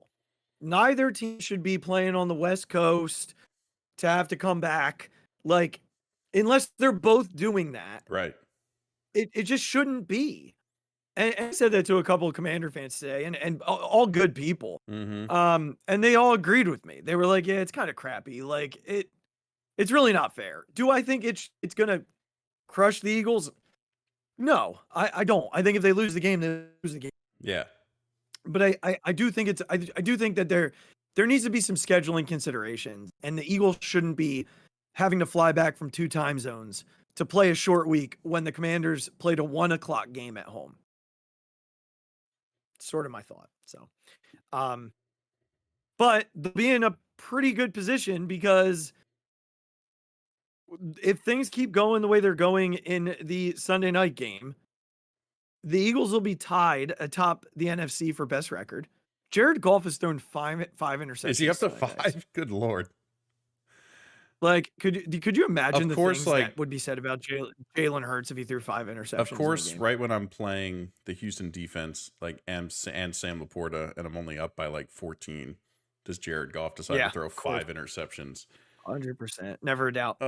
Neither team should be playing on the West Coast to have to come back. Like, unless they're both doing that. Right. It just shouldn't be. And I said that to a couple of Commander fans today, and all good people. And they all agreed with me. They were like, yeah, it's kind of crappy. Like, it's really not fair. Do I think it's gonna crush the Eagles? No, I don't. I think if they lose the game, they lose the game. Yeah. But I do think I do think that there needs to be some scheduling considerations, and the Eagles shouldn't be having to fly back from 2 time zones to play a short week when the Commanders played a 1:00 game at home. Sort of my thought. So, but they'll be in a pretty good position, because if things keep going the way they're going in the Sunday night game, the Eagles will be tied atop the NFC for best record. Jared Goff has thrown five interceptions. Is he up to 5? Good Lord. Like, could you imagine the things like, that would be said about Jalen Hurts if he threw 5 interceptions? Of course, right when I'm playing the Houston defense, like, and Sam Laporta, and I'm only up by like 14, does Jared Goff decide to throw 5 interceptions? 100%. Never a doubt.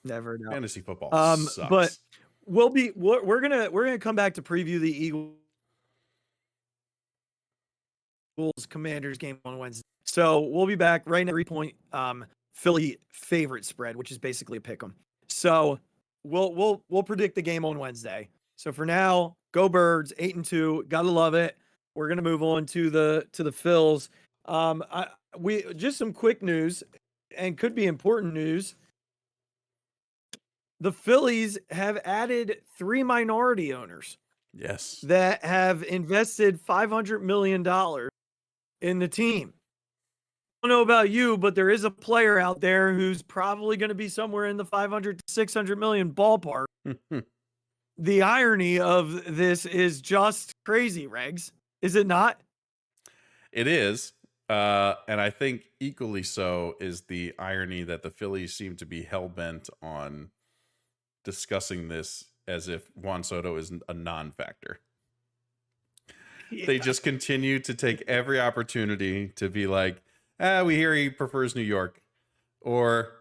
Never a doubt. Fantasy football sucks. But we're gonna come back to preview the Eagles Commanders game on Wednesday. So we'll be back right now. 3-point Philly favorite spread, which is basically a pick 'em. So we'll predict the game on Wednesday. So for now, go Birds, 8-2. Gotta love it. We're gonna move on to the Phils. We just some quick news, and could be important news. The Phillies have added 3 minority owners. Yes. That have invested $500 million in the team. I don't know about you, but there is a player out there who's probably going to be somewhere in the 500 to 600 million ballpark. The irony of this is just crazy, Regz. Is it not? It is. And I think equally so is the irony that the Phillies seem to be hell-bent on discussing this as if Juan Soto is a non-factor. They just continue to take every opportunity to be like, we hear he prefers New York. Or,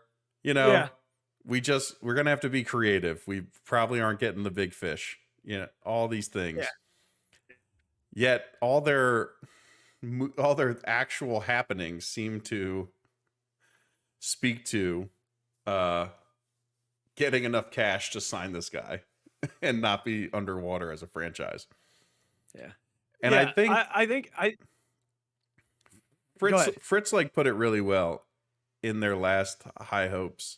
we're going to have to be creative. We probably aren't getting the big fish. All these things. Yeah. Yet all their actual happenings seem to speak to getting enough cash to sign this guy and not be underwater as a franchise. Yeah. And yeah, I think Fritz like put it really well in their last High Hopes.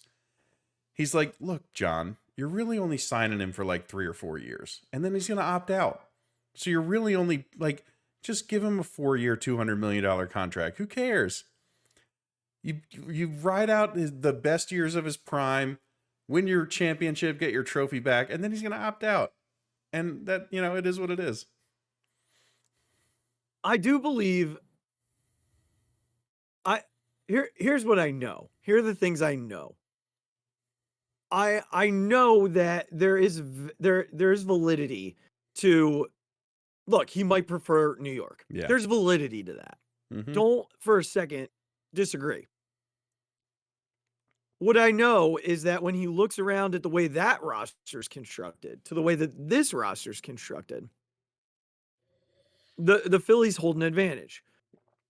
He's like, look, John, you're really only signing him for like 3 or 4 years, and then he's going to opt out. So you're really only like, just give him a 4-year, $200 million contract. Who cares? You ride out the best years of his prime, win your championship, get your trophy back, and then he's going to opt out. And that, it is what it is. I do believe here's what I know. Here are the things I know. I know that there's validity to, look, he might prefer New York. Yeah. There's validity to that. Mm-hmm. Don't for a second disagree. What I know is that when he looks around at the way that roster's constructed to the way that this roster's constructed, the Phillies hold an advantage.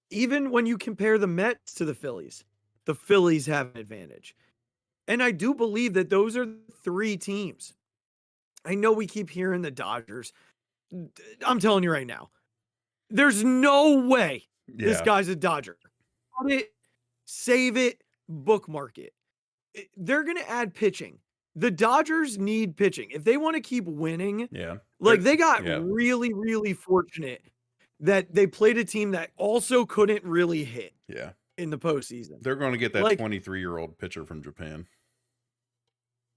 Even when you compare the Mets to the Phillies have an advantage. And I do believe that those are 3 teams. I know we keep hearing the Dodgers. I'm telling you right now, there's no way this guy's a Dodger. Cut it, save it, bookmark it. They're going to add pitching. The Dodgers need pitching. If they want to keep winning, they got really, really fortunate that they played a team that also couldn't really hit in the postseason. They're going to get that 23-year-old pitcher from Japan.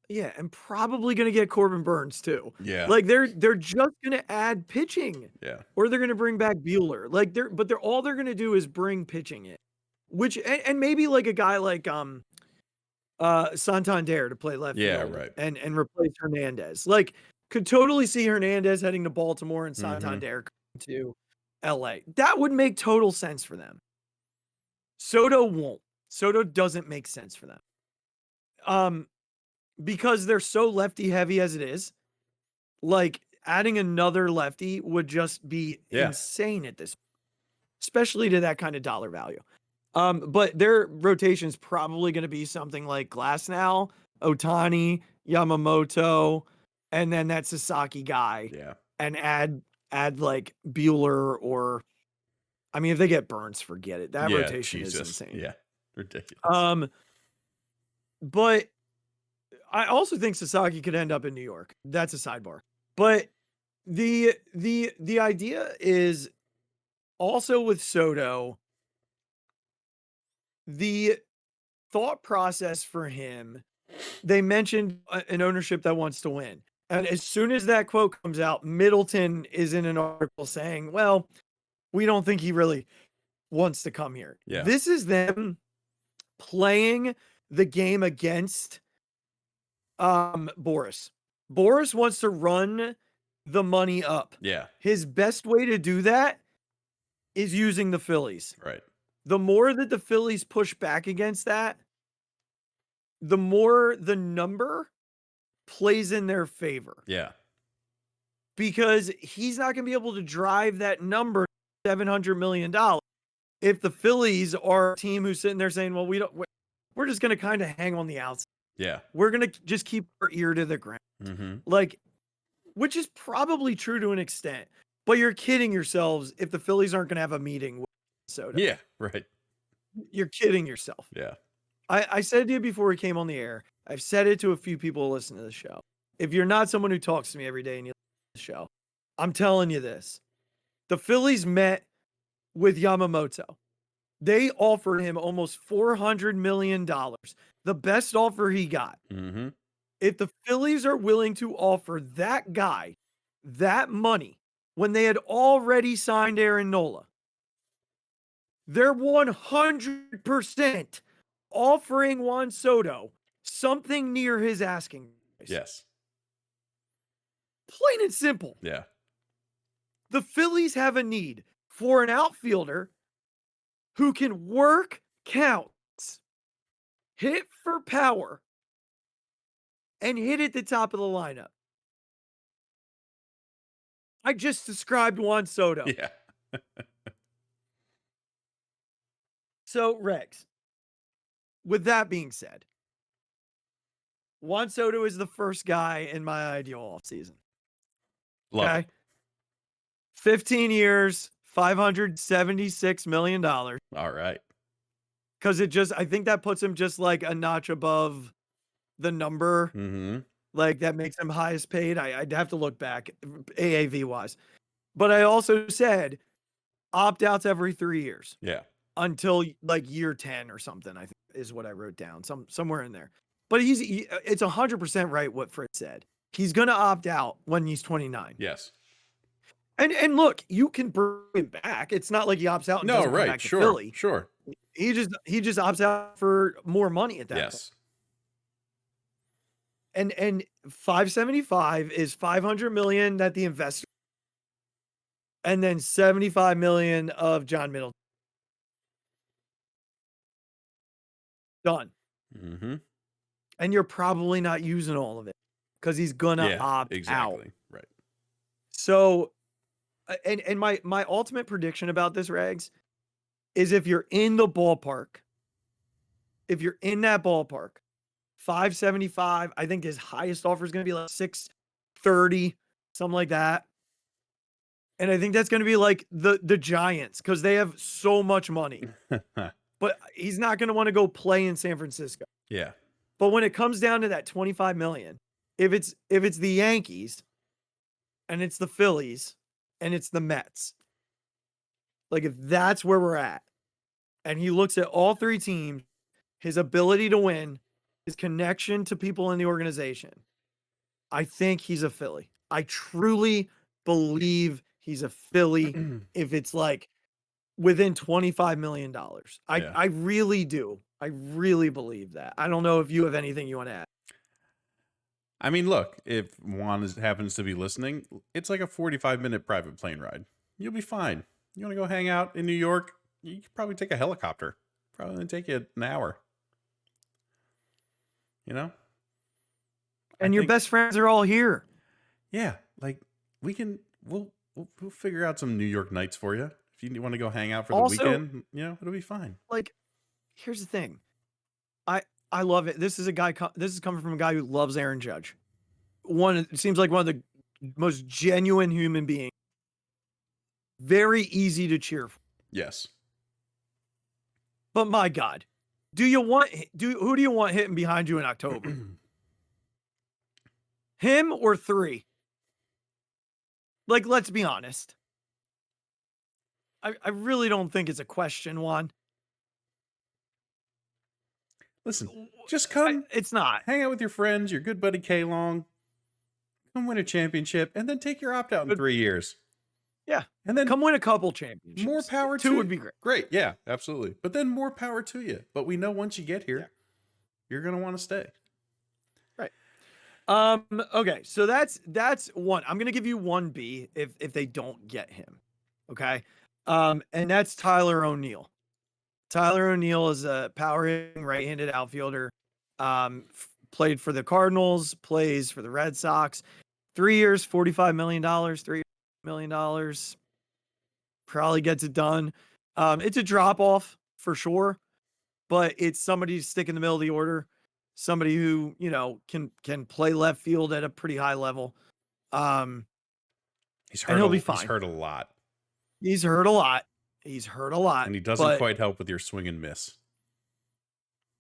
Yeah, and probably going to get Corbin Burns too. Yeah. They're just going to add pitching. Yeah. Or they're going to bring back Bueller. They're all they're going to do is bring pitching in. Which and maybe like a guy like Santander to play left field. Right. And replace Hernandez. Could totally see Hernandez heading to Baltimore and Santander coming to LA. That would make total sense for them. Soto won't. Soto doesn't make sense for them. Because they're so lefty heavy as it is, adding another lefty would just be insane at this, especially to that kind of dollar value. But their rotation's probably going to be something like Glasnow, Ohtani, Yamamoto, and then that Sasaki guy. Yeah. And add like Bueller or, I mean, if they get Burns, forget it. That rotation is insane. Yeah. Ridiculous. But I also think Sasaki could end up in New York. That's a sidebar. But the idea is also with Soto, the thought process for him, they mentioned an ownership that wants to win. And as soon as that quote comes out, Middleton is in an article saying, well, we don't think he really wants to come here. Yeah. This is them playing the game against Boris. Boris wants to run the money up. Yeah. His best way to do that is using the Phillies. Right. The more that the Phillies push back against that, the more the number plays in their favor. Yeah. Because he's not going to be able to drive that number $700 million if the Phillies are a team who's sitting there saying, well, we're just going to kind of hang on the outside. Yeah. We're going to just keep our ear to the ground. Which is probably true to an extent, but you're kidding yourselves if the Phillies aren't going to have a meeting with Soto. Yeah. Right. You're kidding yourself. Yeah. I said to you before we came on the air, I've said it to a few people who listen to the show. If you're not someone who talks to me every day and you listen to the show, I'm telling you this. The Phillies met with Yamamoto. They offered him almost $400 million, the best offer he got. Mm-hmm. If the Phillies are willing to offer that guy that money when they had already signed Aaron Nola, they're 100% offering Juan Soto something near his asking price. Yes. Plain and simple. Yeah. The Phillies have a need for an outfielder who can work counts, hit for power, and hit at the top of the lineup. I just described Juan Soto. Yeah. So, Rex, with that being said, Juan Soto is the first guy in my ideal offseason. Love it. 15 years, $576 million. All right. Because I think that puts him just like a notch above the number. Mm-hmm. Like that makes him highest paid. I'd have to look back AAV wise. But I also said opt outs every 3 years. Yeah. Until like year 10 or something, I think is what I wrote down. Somewhere in there. But it's 100% right what Fritz said. He's going to opt out when he's 29. Yes. And look, you can bring him back. It's not like he opts out and doesn't come back to Philly. Sure. He just opts out for more money at that point. And 575 is 500 million that the investor, and then 75 million of John Middleton. Done. Mm-hmm. And you're probably not using all of it because he's gonna opt out. Right. So, and my ultimate prediction about this, Regs, is if you're in the ballpark, if you're in that ballpark, 575, I think his highest offer is going to be like 630, something like that. And I think that's going to be like the Giants because they have so much money. But he's not going to want to go play in San Francisco. Yeah. But when it comes down to that 25 million, if it's the Yankees and it's the Phillies and it's the Mets, like if that's where we're at, and he looks at all three teams, his ability to win, his connection to people in the organization, I think he's a Philly. I truly believe he's a Philly if it's like within $25 million. I really do. I really believe that. I don't know if you have anything you want to add. I mean, look, if Juan happens to be listening, it's like a 45-minute private plane ride. You'll be fine. You want to go hang out in New York? You could probably take a helicopter. Probably only take you an hour. You know? And your best friends are all here. Yeah. Like, we'll figure out some New York nights for you. If you want to go hang out for the weekend, it'll be fine. Like, here's the thing. I love it. This is coming from a guy who loves Aaron Judge. It seems like one of the most genuine human beings. Very easy to cheer for. Yes. But my God, who do you want hitting behind you in October? Him or 3? Like, let's be honest. I really don't think it's a question, Juan. Listen, just come. It's not. Hang out with your friends, your good buddy K Long. Come win a championship, and then take your opt out in 3 years. Yeah, and then come win a couple championships. More power to you. 2 would be great. Great, yeah, absolutely. But then more power to you. But we know once you get here, you're gonna want to stay. Right. Okay, so that's one. I'm gonna give you 1B if they don't get him. Okay. And that's Tyler O'Neill. Tyler O'Neill is a power hitting right-handed outfielder. Played for the Cardinals, plays for the Red Sox. 3 years, $45 million, $3 million. Probably gets it done. It's a drop-off for sure, but it's somebody to stick in the middle of the order. Somebody who, can play left field at a pretty high level. He'll be fine. He's hurt a lot. He's hurt a lot. And he doesn't quite help with your swing and miss.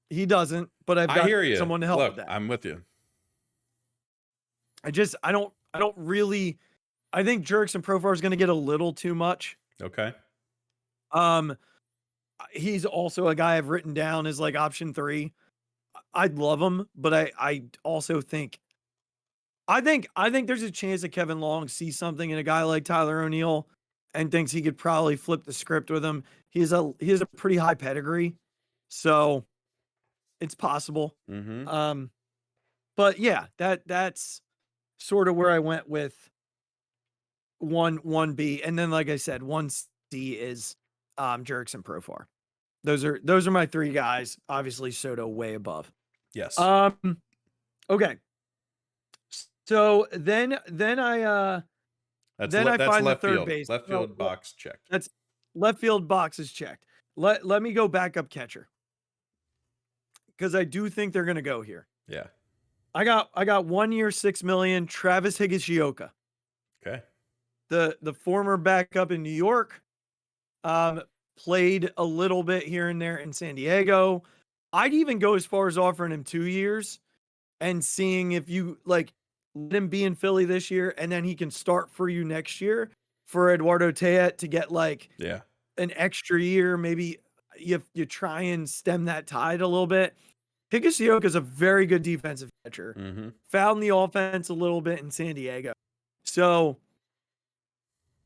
He doesn't, but I've got someone to help with that. I'm with you. I think Jerks and Profar is going to get a little too much. Okay. He's also a guy I've written down as like option 3. I'd love him, but I also think there's a chance that Kevin Long sees something in a guy like Tyler O'Neill and thinks he could probably flip the script with him. He has a pretty high pedigree, so it's possible. Mm-hmm. But yeah, that's sort of where I went with one B, and then like I said, 1C is Jurickson Profar. Those are my 3 guys. Obviously, Soto way above. Yes. Okay. So then I that's find left the third field. base. Left field box checked. That's left field box is checked. Let me go backup catcher, because I do think they're gonna go here. Yeah. I got 1 year, $6 million. Travis Higashioka, Okay. the former backup in New York, played a little bit here and there in San Diego. I'd even go as far as offering him 2 years and seeing if you like let him be in Philly this year, and then he can start for you next year for Eduardo Tejet to get like an extra year. Maybe you try and stem that tide a little bit. Higashioka is a very good defensive catcher. Mm-hmm. Found the offense a little bit in San Diego. So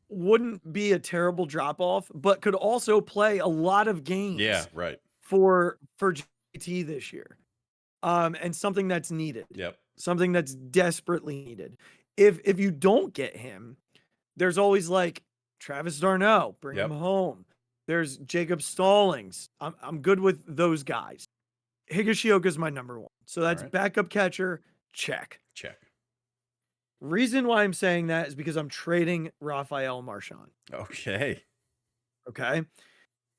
wouldn't be a terrible drop off, but could also play a lot of games. Yeah, right. For JT this year. And something that's needed. Yep. Something that's desperately needed. If you don't get him, there's always like Travis d'Arnaud, bring him home. There's Jacob Stallings. I'm good with those guys. Higashioka is my number 1. So that's backup catcher, check. Reason why I'm saying that is because I'm trading Rafael Marchand. Okay.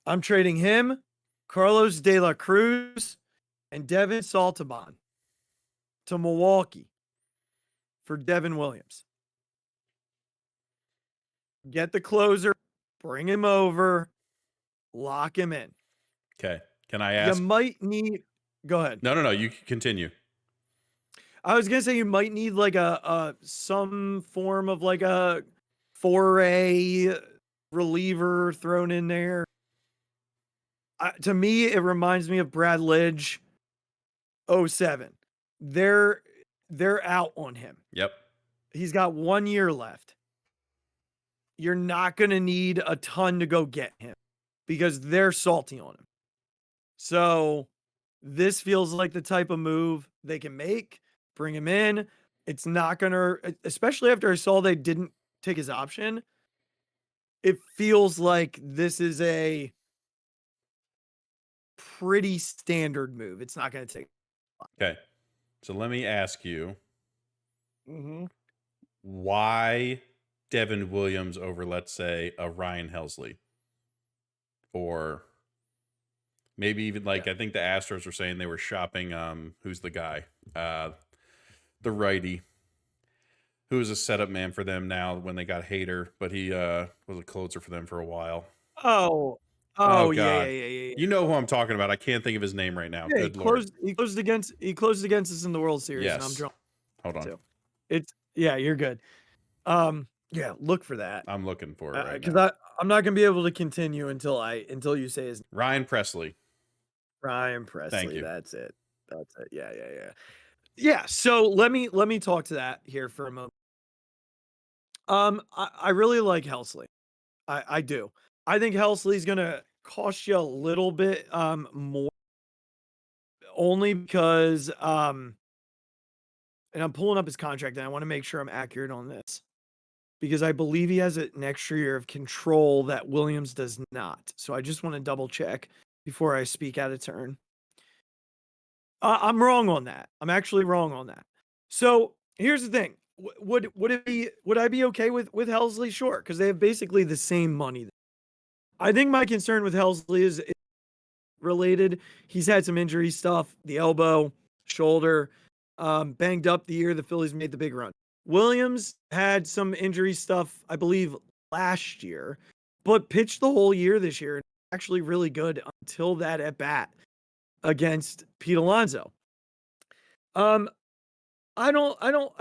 I'm trading him, Carlos De La Cruz, and Devin Saltaban to Milwaukee for Devin Williams. Get the closer, bring him over, lock him in. Okay. Can I ask? You might need. Go ahead. No. You can continue. I was gonna say you might need like a some form of like a 4A reliever thrown in there. To me, it reminds me of Brad Lidge, 07. They're out on him. Yep. He's got 1 year left. You're not going to need a ton to go get him because they're salty on him. So this feels like the type of move they can make, bring him in. It's not going to, especially after I saw they didn't take his option. It feels like this is a pretty standard move. It's not going to take. Okay. So let me ask you, Mm-hmm. why Devin Williams over, let's say, a Ryan Helsley? Or maybe even like, I think the Astros were saying they were shopping, who's the guy? The righty, who was a setup man for them now when they got Hader, but he was a closer for them for a while. Oh, God. Yeah. You know who I'm talking about. I can't think of his name right now. Yeah, Good Lord. he closed against us in the World Series. Yes. And I'm drawn. Hold on. You're good. Look for that. I'm looking for it right now. Because I'm not gonna be able to continue until you say his name. Ryan Presley. Ryan Presley. Thank you. That's it. Yeah. So let me talk to that here for a moment. I really like Helsley. I do. I think Helsley's gonna cost you a little bit more, only because and I'm pulling up his contract and I want to make sure I'm accurate on this, because I believe he has an extra year of control that Williams does not. So I just want to double check before I speak out of turn. I'm wrong on that. I'm actually wrong on that. So here's the thing. Would I be okay with Helsley? Sure, because they have basically the same money. I think my concern with Helsley is related. He's had some injury stuff, the elbow, shoulder, banged up the year the Phillies made the big run. Williams had some injury stuff, I believe, last year, but pitched the whole year this year. Actually really good until that at bat against Pete Alonso. I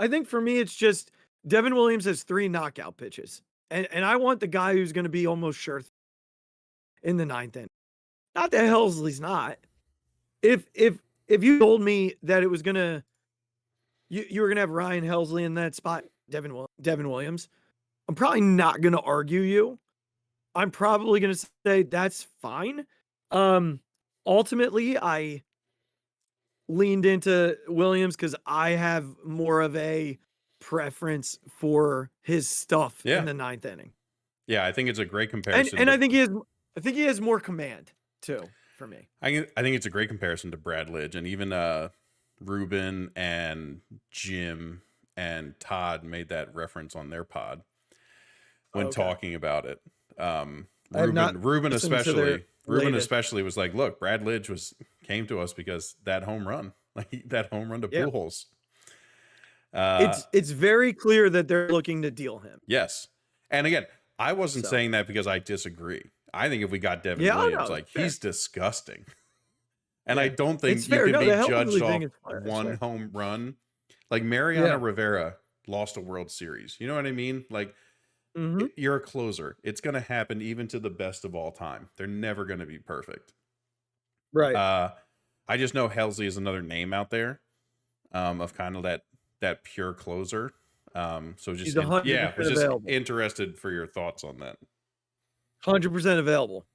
think for me, it's just Devin Williams has 3 knockout pitches. And I want the guy who's going to be almost sure in the 9th inning. Not that Helsley's not. If you told me that it was going to, you were going to have Ryan Helsley in that spot, Devin Williams, I'm probably not going to argue you. I'm probably going to say that's fine. Ultimately, I leaned into Williams because I have more of a preference for his stuff Yeah. in the 9th inning. Yeah, I think it's a great comparison. And I think he has more command too for me. I think it's a great comparison to Brad Lidge, and even Ruben and Jim and Todd made that reference on their pod when talking about it. Ruben especially was like, look, Brad Lidge came to us because that home run to Pujols. It's very clear that they're looking to deal him. Yes. And again, I wasn't saying that because I disagree. I think if we got Devin Williams, he's disgusting. And I don't think you can be judged off one home run. Like Mariano Rivera lost a World Series. You know what I mean? Like, you're a closer. It's going to happen even to the best of all time. They're never going to be perfect. Right. I just know Helsley is another name out there of kind of that pure closer. So just interested for your thoughts on that. 100% available.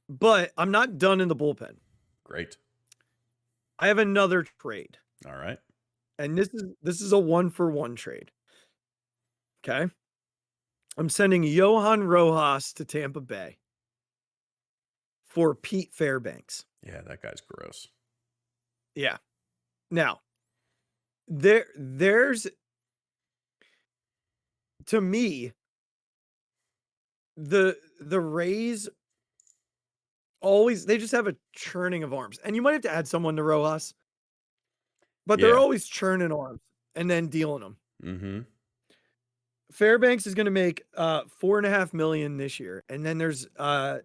But I'm not done in the bullpen. Great. I have another trade. All right. And this is a 1-for-1 trade. Okay. I'm sending Johan Rojas to Tampa Bay for Pete Fairbanks. Yeah, that guy's gross. Yeah. Now, there's to me the Rays they just have a churning of arms. And you might have to add someone to Rojas. But they're always churning arms and then dealing them. Mm-hmm. Fairbanks is going to make $4.5 million this year, and then there's a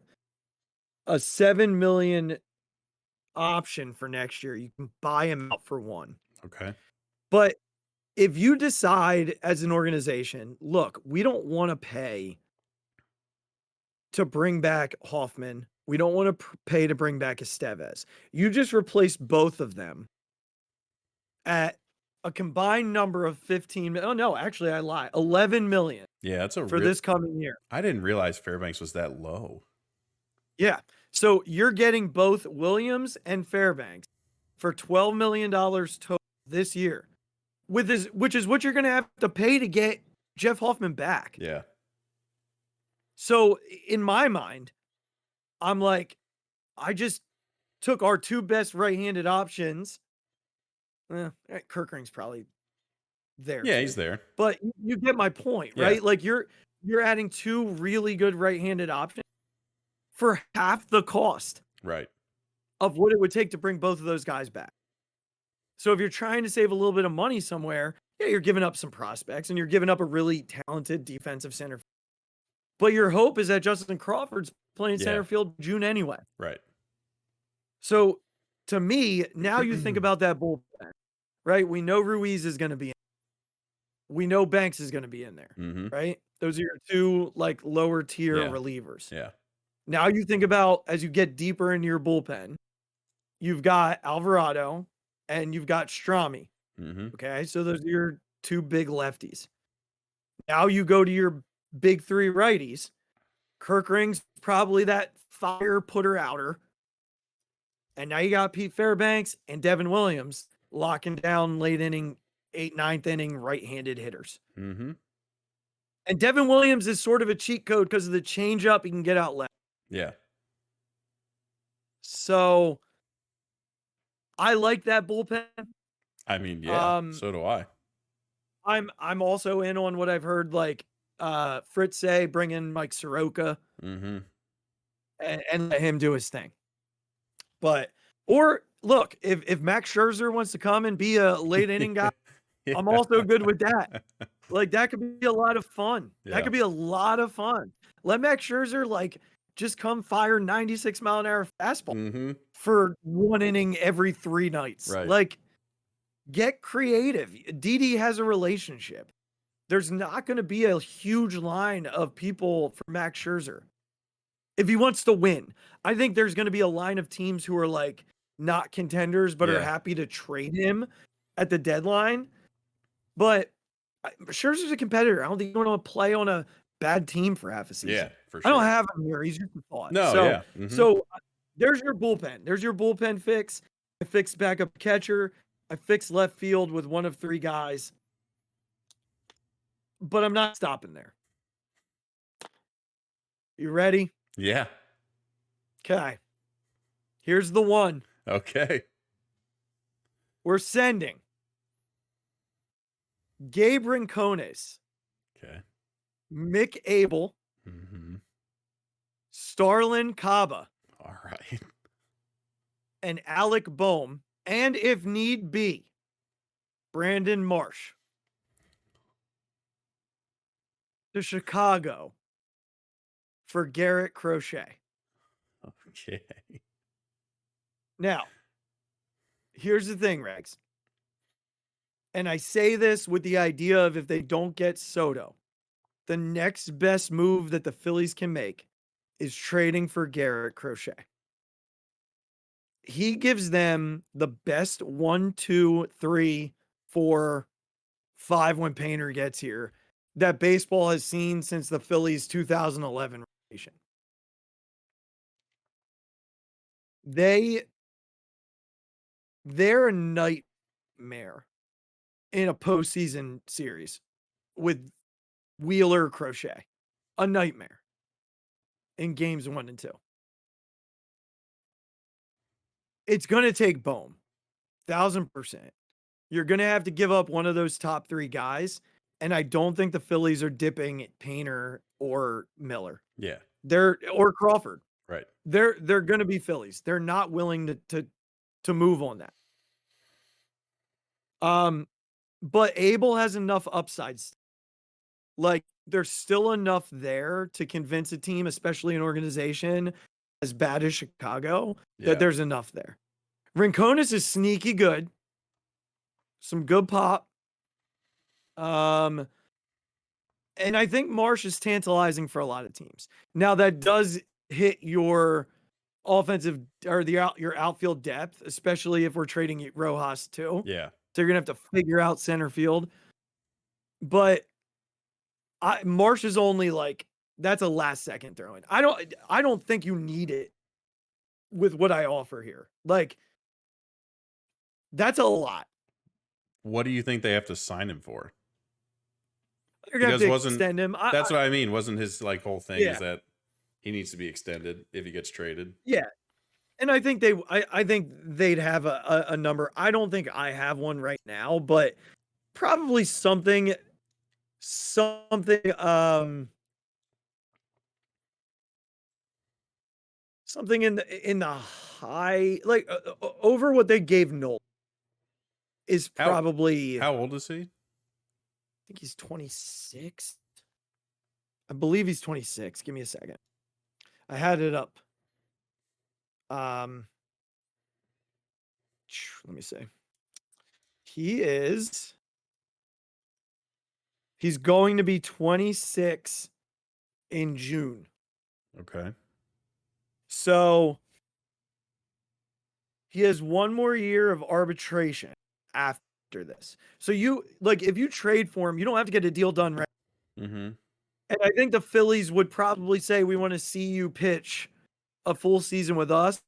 $7 million option for next year. You can buy him out for $1 million. Okay. But if you decide as an organization, look, we don't want to pay to bring back Hoffman. We don't want to pay to bring back Estevez. You just replace both of them at a combined number of 15 million. Oh no, actually I lie. 11 million. Yeah, that's for this coming year. I didn't realize Fairbanks was that low. Yeah. So you're getting both Williams and Fairbanks for $12 million total this year. Which is what you're going to have to pay to get Jeff Hoffman back. Yeah. So in my mind, I'm like, I just took our two best right-handed options. Kirkring's probably there. Yeah, too. he's there. But you get my point, right? Like you're adding two really good right-handed options for half the cost. Right. Of what it would take to bring both of those guys back. So if you're trying to save a little bit of money somewhere, you're giving up some prospects and you're giving up a really talented defensive center. But your hope is that Justin Crawford's playing center field June anyway. Right. So to me, now you think about that bullpen, right? We know Ruiz is going to be in. We know Banks is going to be in there, right? Those are your two like lower tier relievers. Yeah. Now you think about as you get deeper into your bullpen, you've got Alvarado and you've got Strami. Okay, so those are your two big lefties. Now you go to your big three righties. Kirkring's probably that fire putter outer. And now you got Pete Fairbanks and Devin Williams locking down late inning, 8th, 9th inning right-handed hitters. And Devin Williams is sort of a cheat code because of the changeup he can get out left. Yeah. So I like that bullpen. I mean, yeah, so do I. I'm also in on what I've heard, like Fritz say, bring in Mike Soroka and let him do his thing. But, or look, if Max Scherzer wants to come and be a late inning guy, I'm also good with that. Like, that could be a lot of fun. That could be a lot of fun. Let Max Scherzer, like, just come fire 96 mile an hour fastball for one inning every 3 nights. Right. Like, get creative. Didi has a relationship. There's not going to be a huge line of people for Max Scherzer. If he wants to win, I think there's going to be a line of teams who are like not contenders, but are happy to trade him at the deadline. But Scherzer's a competitor. I don't think you want to play on a bad team for half a season. Yeah, for sure. I don't have him here. He's just a thought. No, so, so there's your bullpen. There's your bullpen fix. I fixed backup catcher. I fixed left field with one of 3 guys. but I'm not stopping there. You ready? Yeah. Okay. Here's the one. Okay. We're sending Gabe Rincones, Okay. Mick Abel, Mm-hmm. Starlin Caba, All right. and Alec Boehm, and if need be, Brandon Marsh to Chicago for Garrett Crochet. Okay. Now, here's the thing, Rex. And I say this with the idea of if they don't get Soto, the next best move that the Phillies can make is trading for Garrett Crochet. He gives them the best 1, 2, 3, 4, 5 when Painter gets here that baseball has seen since the Phillies 2011 rotation. They're a nightmare in a postseason series with Wheeler Crochet. A nightmare in games 1 and 2. It's going to take Boehm. 1,000%. You're going to have to give up one of those top 3 guys. And I don't think the Phillies are dipping Painter or Miller. Yeah. Or Crawford. Right. They're going to be Phillies. They're not willing to move on that. But Abel has enough upsides. Like, there's still enough there to convince a team, especially an organization as bad as Chicago, that there's enough there. Rincones is sneaky good. Some good pop. And I think Marsh is tantalizing for a lot of teams. Now, that does hit your offensive or your outfield depth, especially if we're trading Rojas too. Yeah. So you're going to have to figure out center field. But Marsh is only like, that's a last second throw in. I don't think you need it with what I offer here. Like, that's a lot. What do you think they have to sign him for? They're going to have to extend him. That's what I mean. Wasn't his like whole thing Yeah. is that he needs to be extended if he gets traded? Yeah. And I think I think they'd have a number. I don't think I have one right now, but probably something something in the high, like over what they gave Noel is probably. How old is he? I think he's 26. I believe he's 26. Give me a second. I had it up. Let me see. He's going to be 26 in June. Okay. So he has one more year of arbitration after this. So if you trade for him, you don't have to get a deal done right. Mm-hmm. And I think the Phillies would probably say, we want to see you pitch a full season with us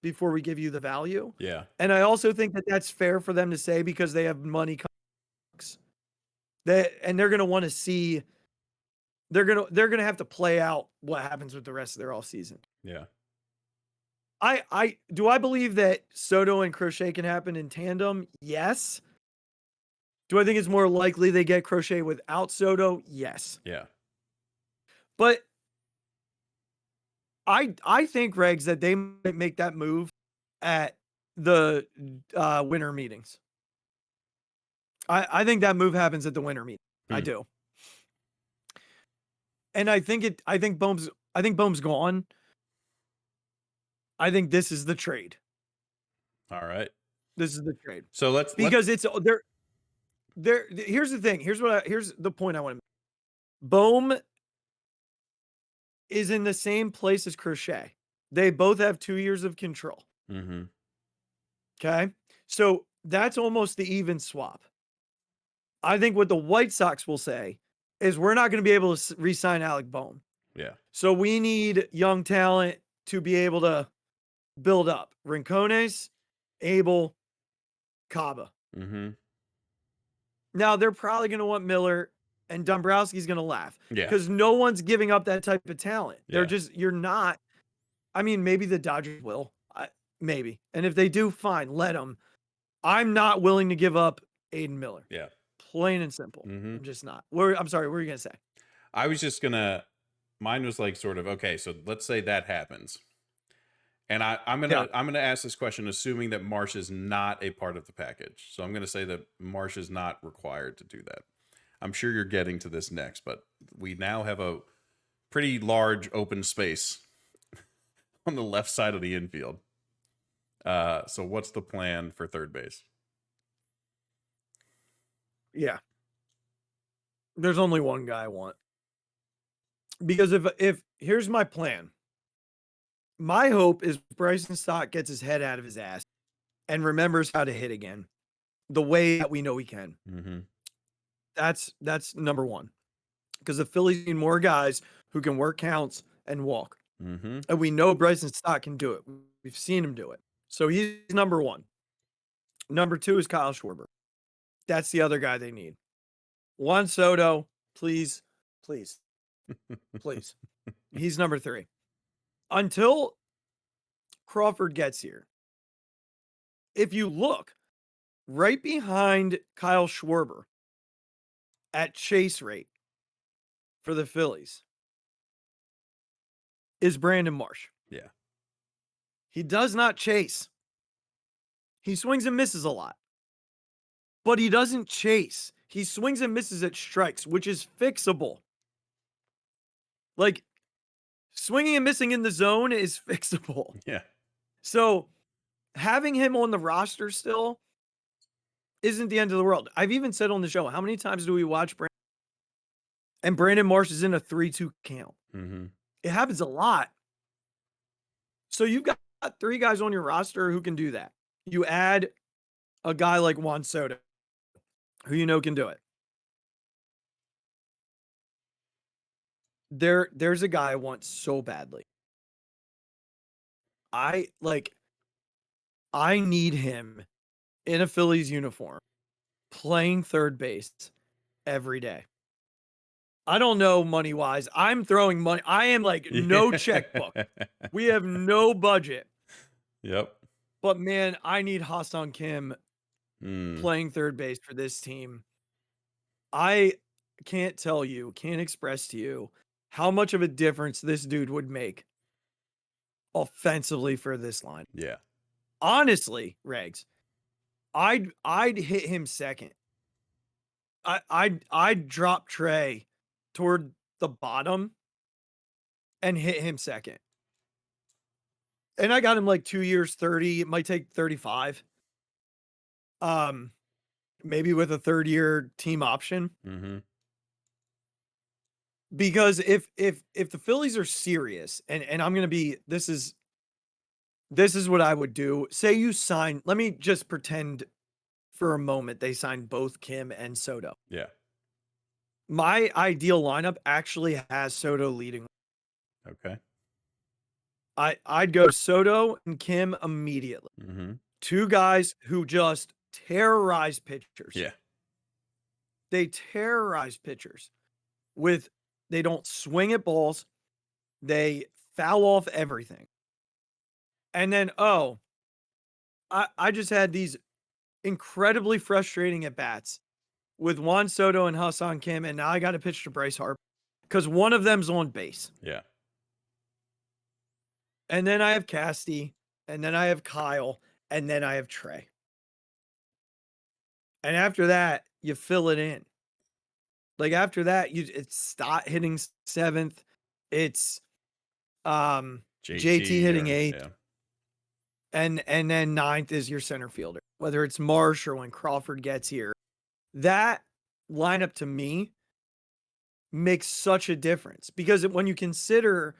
before we give you the value. Yeah. And I also think that that's fair for them to say because they have money. And they're going to want to see, they're going to have to play out what happens with the rest of their off season. Yeah. I believe that Soto and Crochet can happen in tandem? Yes. Do I think it's more likely they get Crochet without Soto? Yes. Yeah. But I think, Regz, that they might make that move at the winter meetings. I think that move happens at the winter meeting. I do. And I think Boehm's gone. I think this is the trade. All right. This is the trade. So it's there. Here's the thing. Here's the point I want to make. Boehm is in the same place as Crochet. They both have 2 years of control. Mm-hmm. Okay. So that's almost the even swap. I think what the White Sox will say is we're not going to be able to re-sign Alec Boehm. Yeah. So we need young talent to be able to build up. Rincones, Abel, Caba. Mm-hmm. Now they're probably going to want Miller. and Dombrowski's going to laugh Yeah. because no one's giving up that type of talent. Yeah. You're not. I mean, maybe the Dodgers will, maybe. And if they do, fine, let them. I'm not willing to give up Aiden Miller. Yeah. Plain and simple. I'm just not. I'm sorry, what were you going to say? I was just mine was like sort of, okay, so let's say that happens. And I'm gonna ask this question assuming that Marsh is not a part of the package. So I'm gonna say that Marsh is not required to do that. I'm sure you're getting to this next, but we now have a pretty large open space on the left side of the infield. So what's the plan for third base? Yeah. There's only one guy I want. Because if here's my plan. My hope is Bryson Stott gets his head out of his ass and remembers how to hit again the way that we know he can. Mm-hmm. That's number one. Because the Phillies need more guys who can work counts and walk. Mm-hmm. And we know Bryson Stott can do it. We've seen him do it. So he's number one. Number two is Kyle Schwarber. That's the other guy they need. Juan Soto, please. He's number three. Until Crawford gets here, if you look right behind Kyle Schwarber at chase rate for the Phillies is Brandon Marsh. Yeah. He does not chase. He swings and misses a lot. But he doesn't chase. He swings and misses at strikes, which is fixable. Like, swinging and missing in the zone is fixable. Yeah. So having him on the roster still isn't the end of the world. I've even said on the show, how many times do we watch Brandon? And Brandon Marsh is in a 3-2 count. Mm-hmm. It happens a lot. So you've got three guys on your roster who can do that. You add a guy like Juan Soto, who you know can do it. There's a guy I want so badly. I need him in a Phillies uniform playing third base every day. I don't know money-wise. I'm throwing money. I am like no checkbook. We have no budget. Yep. But man, I need Ha-Seong Kim playing third base for this team. I can't express to you how much of a difference this dude would make offensively for this line. Yeah. Honestly, Regz, I'd hit him second. I'd drop Trey toward the bottom and hit him second. And I got him like 2 years, 30. It might take 35. Maybe with a third year team option. Mm-hmm. Because if the Phillies are serious, and I'm gonna be, this is what I would do. Say you sign, let me just pretend for a moment they signed both Kim and Soto. Yeah. My ideal lineup actually has Soto leading. Okay. I'd go Soto and Kim immediately. Mm-hmm. Two guys who just terrorize pitchers. Yeah. They terrorize pitchers they don't swing at balls. They foul off everything. And then, I just had these incredibly frustrating at-bats with Juan Soto and Ha-Seong Kim, and now I got to pitch to Bryce Harper because one of them's on base. Yeah. And then I have Casty, and then I have Kyle, and then I have Trey. And after that, you fill it in. Like after that, it's Stott hitting seventh. It's JT hitting eighth. Yeah. And then ninth is your center fielder, whether it's Marsh or when Crawford gets here. That lineup to me makes such a difference because when you consider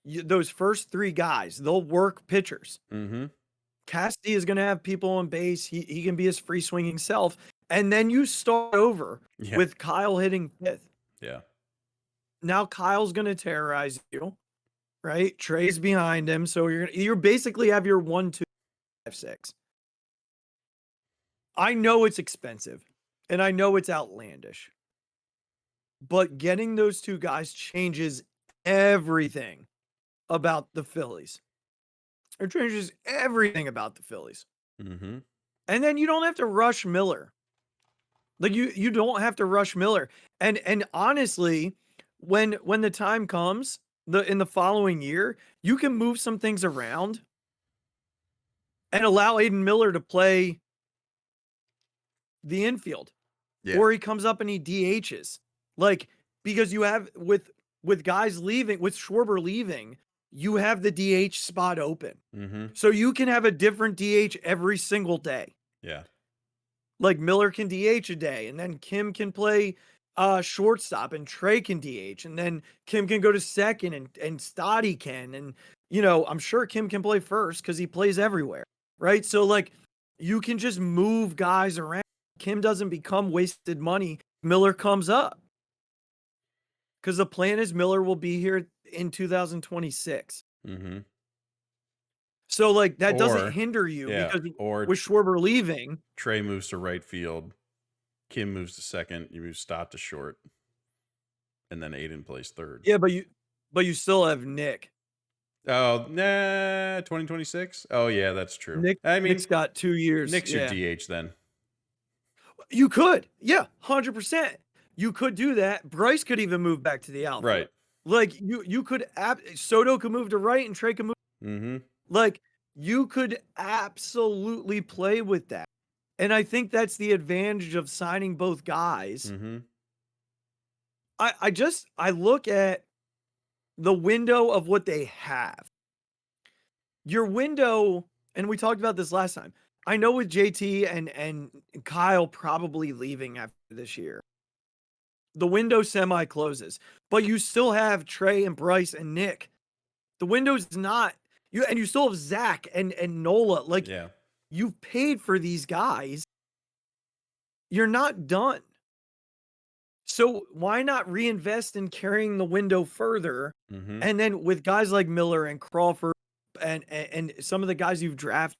those first three guys, they'll work pitchers. Mm-hmm. Casty is going to have people on base. He can be his free swinging self. And then you start over with Kyle hitting fifth. Yeah. Now Kyle's going to terrorize you, right? Trey's behind him. So you're basically have your 1, 2, 5, 6. I know it's expensive and I know it's outlandish, but getting those two guys changes everything about the Phillies. It changes everything about the Phillies. Mm-hmm. And then you don't have to rush Miller. Like you don't have to rush Miller. And honestly, when the time comes, in the following year, you can move some things around and allow Aiden Miller to play the infield. Yeah. Or he comes up and he DHs. Like, because you have with guys leaving, with Schwarber leaving, you have the DH spot open. Mm-hmm. So you can have a different DH every single day. Yeah. Like Miller can DH a day, and then Kim can play shortstop, and Trey can DH, and then Kim can go to second, and Stotty can, and I'm sure Kim can play first because he plays everywhere, right? So like you can just move guys around. Kim doesn't become wasted money. Miller comes up because the plan is Miller will be here in 2026. Mm-hmm. So like that doesn't hinder you because with Schwarber leaving, Trey moves to right field, Kim moves to second, you move Stott to short, and then Aiden plays third. Yeah, but you still have Nick. Oh, nah, 2026? Oh yeah, that's true. Nick's got 2 years. Nick's your DH then. You could. Yeah, 100%. You could do that. Bryce could even move back to the outfield. Right. Like you could Soto could move to right and Trey could move. Mm-hmm. Like you could absolutely play with that. And I think that's the advantage of signing both guys. Mm-hmm. I look at the window of what they have. Your window, and we talked about this last time. I know with JT and Kyle probably leaving after this year, the window semi closes, but you still have Trey and Bryce and Nick. The window's not you, and you still have Zach and Nola. Like you've paid for these guys. You're not done. So why not reinvest in carrying the window further? Mm-hmm. And then with guys like Miller and Crawford and some of the guys you've drafted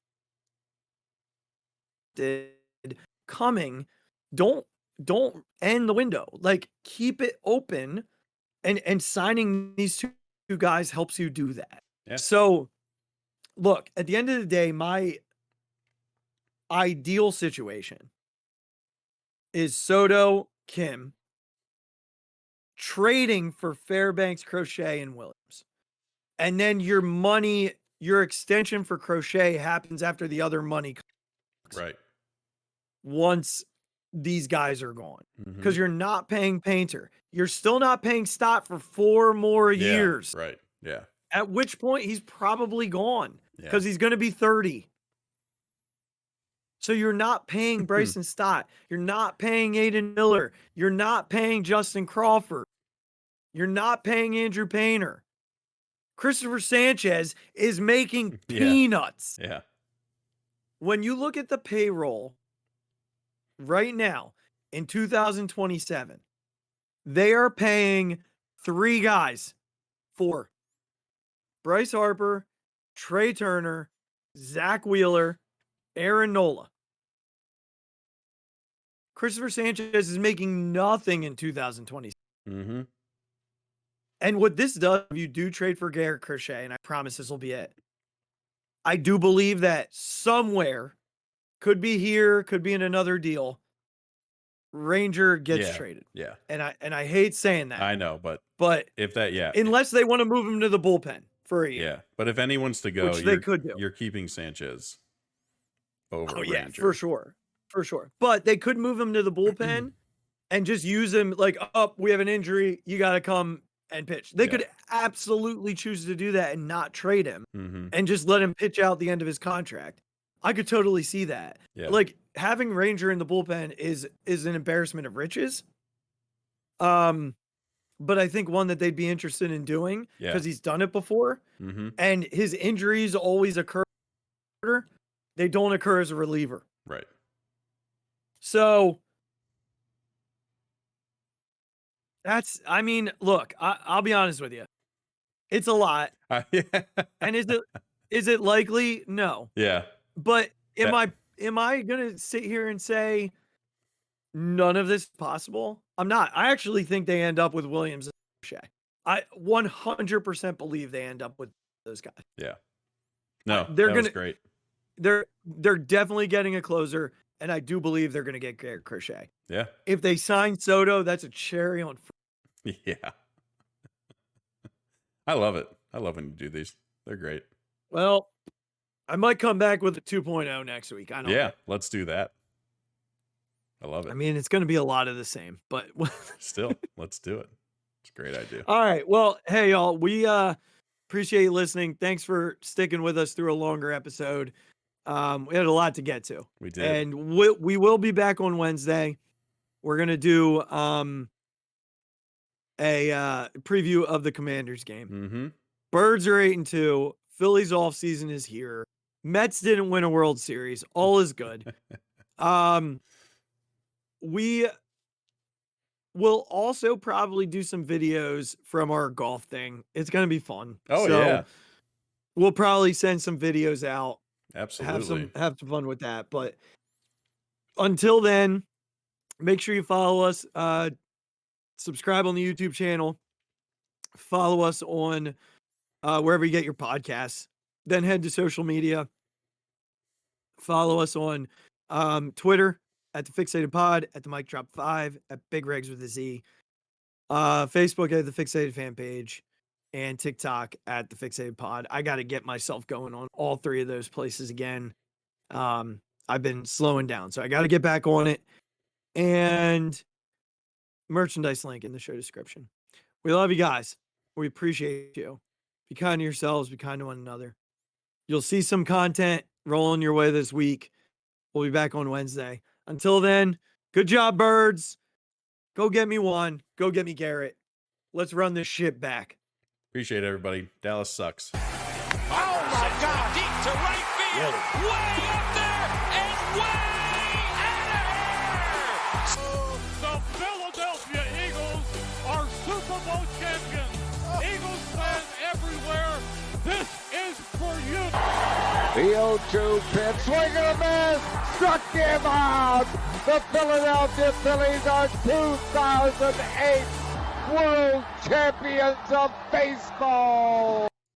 coming, don't end the window. Like keep it open, and signing these two guys helps you do that. Yeah. So look, at the end of the day, my ideal situation is Soto, Kim, trading for Fairbanks, Crochet, and Williams. And then your extension for Crochet happens after the other money comes. Right. Once these guys are gone. Because you're not paying Painter. You're still not paying Stott for 4 more years. Right. Yeah. At which point he's probably gone. Because he's going to be 30. So you're not paying Bryson Stott. You're not paying Aiden Miller. You're not paying Justin Crawford. You're not paying Andrew Painter. Christopher Sanchez is making peanuts. Yeah. When you look at the payroll right now in 2027, they are paying 3 guys. 4. Bryce Harper, Trey Turner, Zach Wheeler, Aaron Nola. Christopher Sanchez is making nothing in 2027. Mm-hmm. And what this does, if you do trade for Garrett Crochet, and I promise this will be it, I do believe that somewhere, could be here, could be in another deal, Ranger gets traded. Yeah. And I hate saying that. I know, but if that, unless they want to move him to the bullpen for a year. Yeah. But if anyone's to go, which they could do. You're keeping Sanchez over Ranger. For sure. For sure. But they could move him to the bullpen and just use him like, we have an injury. You got to come and pitch. They could absolutely choose to do that and not trade him and just let him pitch out the end of his contract. I could totally see that. Yeah. Like having Ranger in the bullpen is an embarrassment of riches. But I think one that they'd be interested in doing because he's done it before and his injuries always occur. They don't occur as a reliever. Right. So look, I'll be honest with you. It's a lot. And is it likely? No. Yeah. But am I going to sit here and say none of this is possible. I'm not. I actually think they end up with Williams and Shea. I 100% believe they end up with those guys. Yeah. No, that was great. They're definitely getting a closer, and I do believe they're going to get Garrett Crochet. Yeah. If they sign Soto, that's a cherry on. Yeah. I love it. I love when you do these. They're great. Well, I might come back with a 2.0 next week. I don't know. Let's do that. I love it. I mean, it's going to be a lot of the same, but still, let's do it. It's a great idea. All right. Well, hey, y'all, we appreciate you listening. Thanks for sticking with us through a longer episode. We had a lot to get to. We did. And we will be back on Wednesday. We're going to do a preview of the Commanders game. Mm-hmm. Birds are 8-2. Phillies offseason is here. Mets didn't win a World Series. All is good. We will also probably do some videos from our golf thing. It's going to be fun. Oh, yeah. We'll probably send some videos out. Absolutely. Have some fun with that. But until then, make sure you follow us. Subscribe on the YouTube channel. Follow us on wherever you get your podcasts. Then head to social media. Follow us on Twitter at the Phixated Pod, at the Mic Drop 5, at Big Regz with a Z. Facebook at the Phixated fan page, and TikTok at the Phixated Pod. I got to get myself going on all three of those places again. I've been slowing down, so I got to get back on it. And merchandise link in the show description. We love you guys. We appreciate you. Be kind to yourselves. Be kind to one another. You'll see some content rolling your way this week. We'll be back on Wednesday. Until then, good job, Birds. Go get me Juan. Go get me Garrett. Let's run this shit back. Appreciate it, everybody. Dallas sucks. Oh, my God. Deep to right field. Way up there and way out of here. The Philadelphia Eagles are Super Bowl champions. Eagles fans everywhere, this is for you. The 0-2 pitch, swing and a miss, struck him out. The Philadelphia Phillies are 2008 World Champions of Baseball.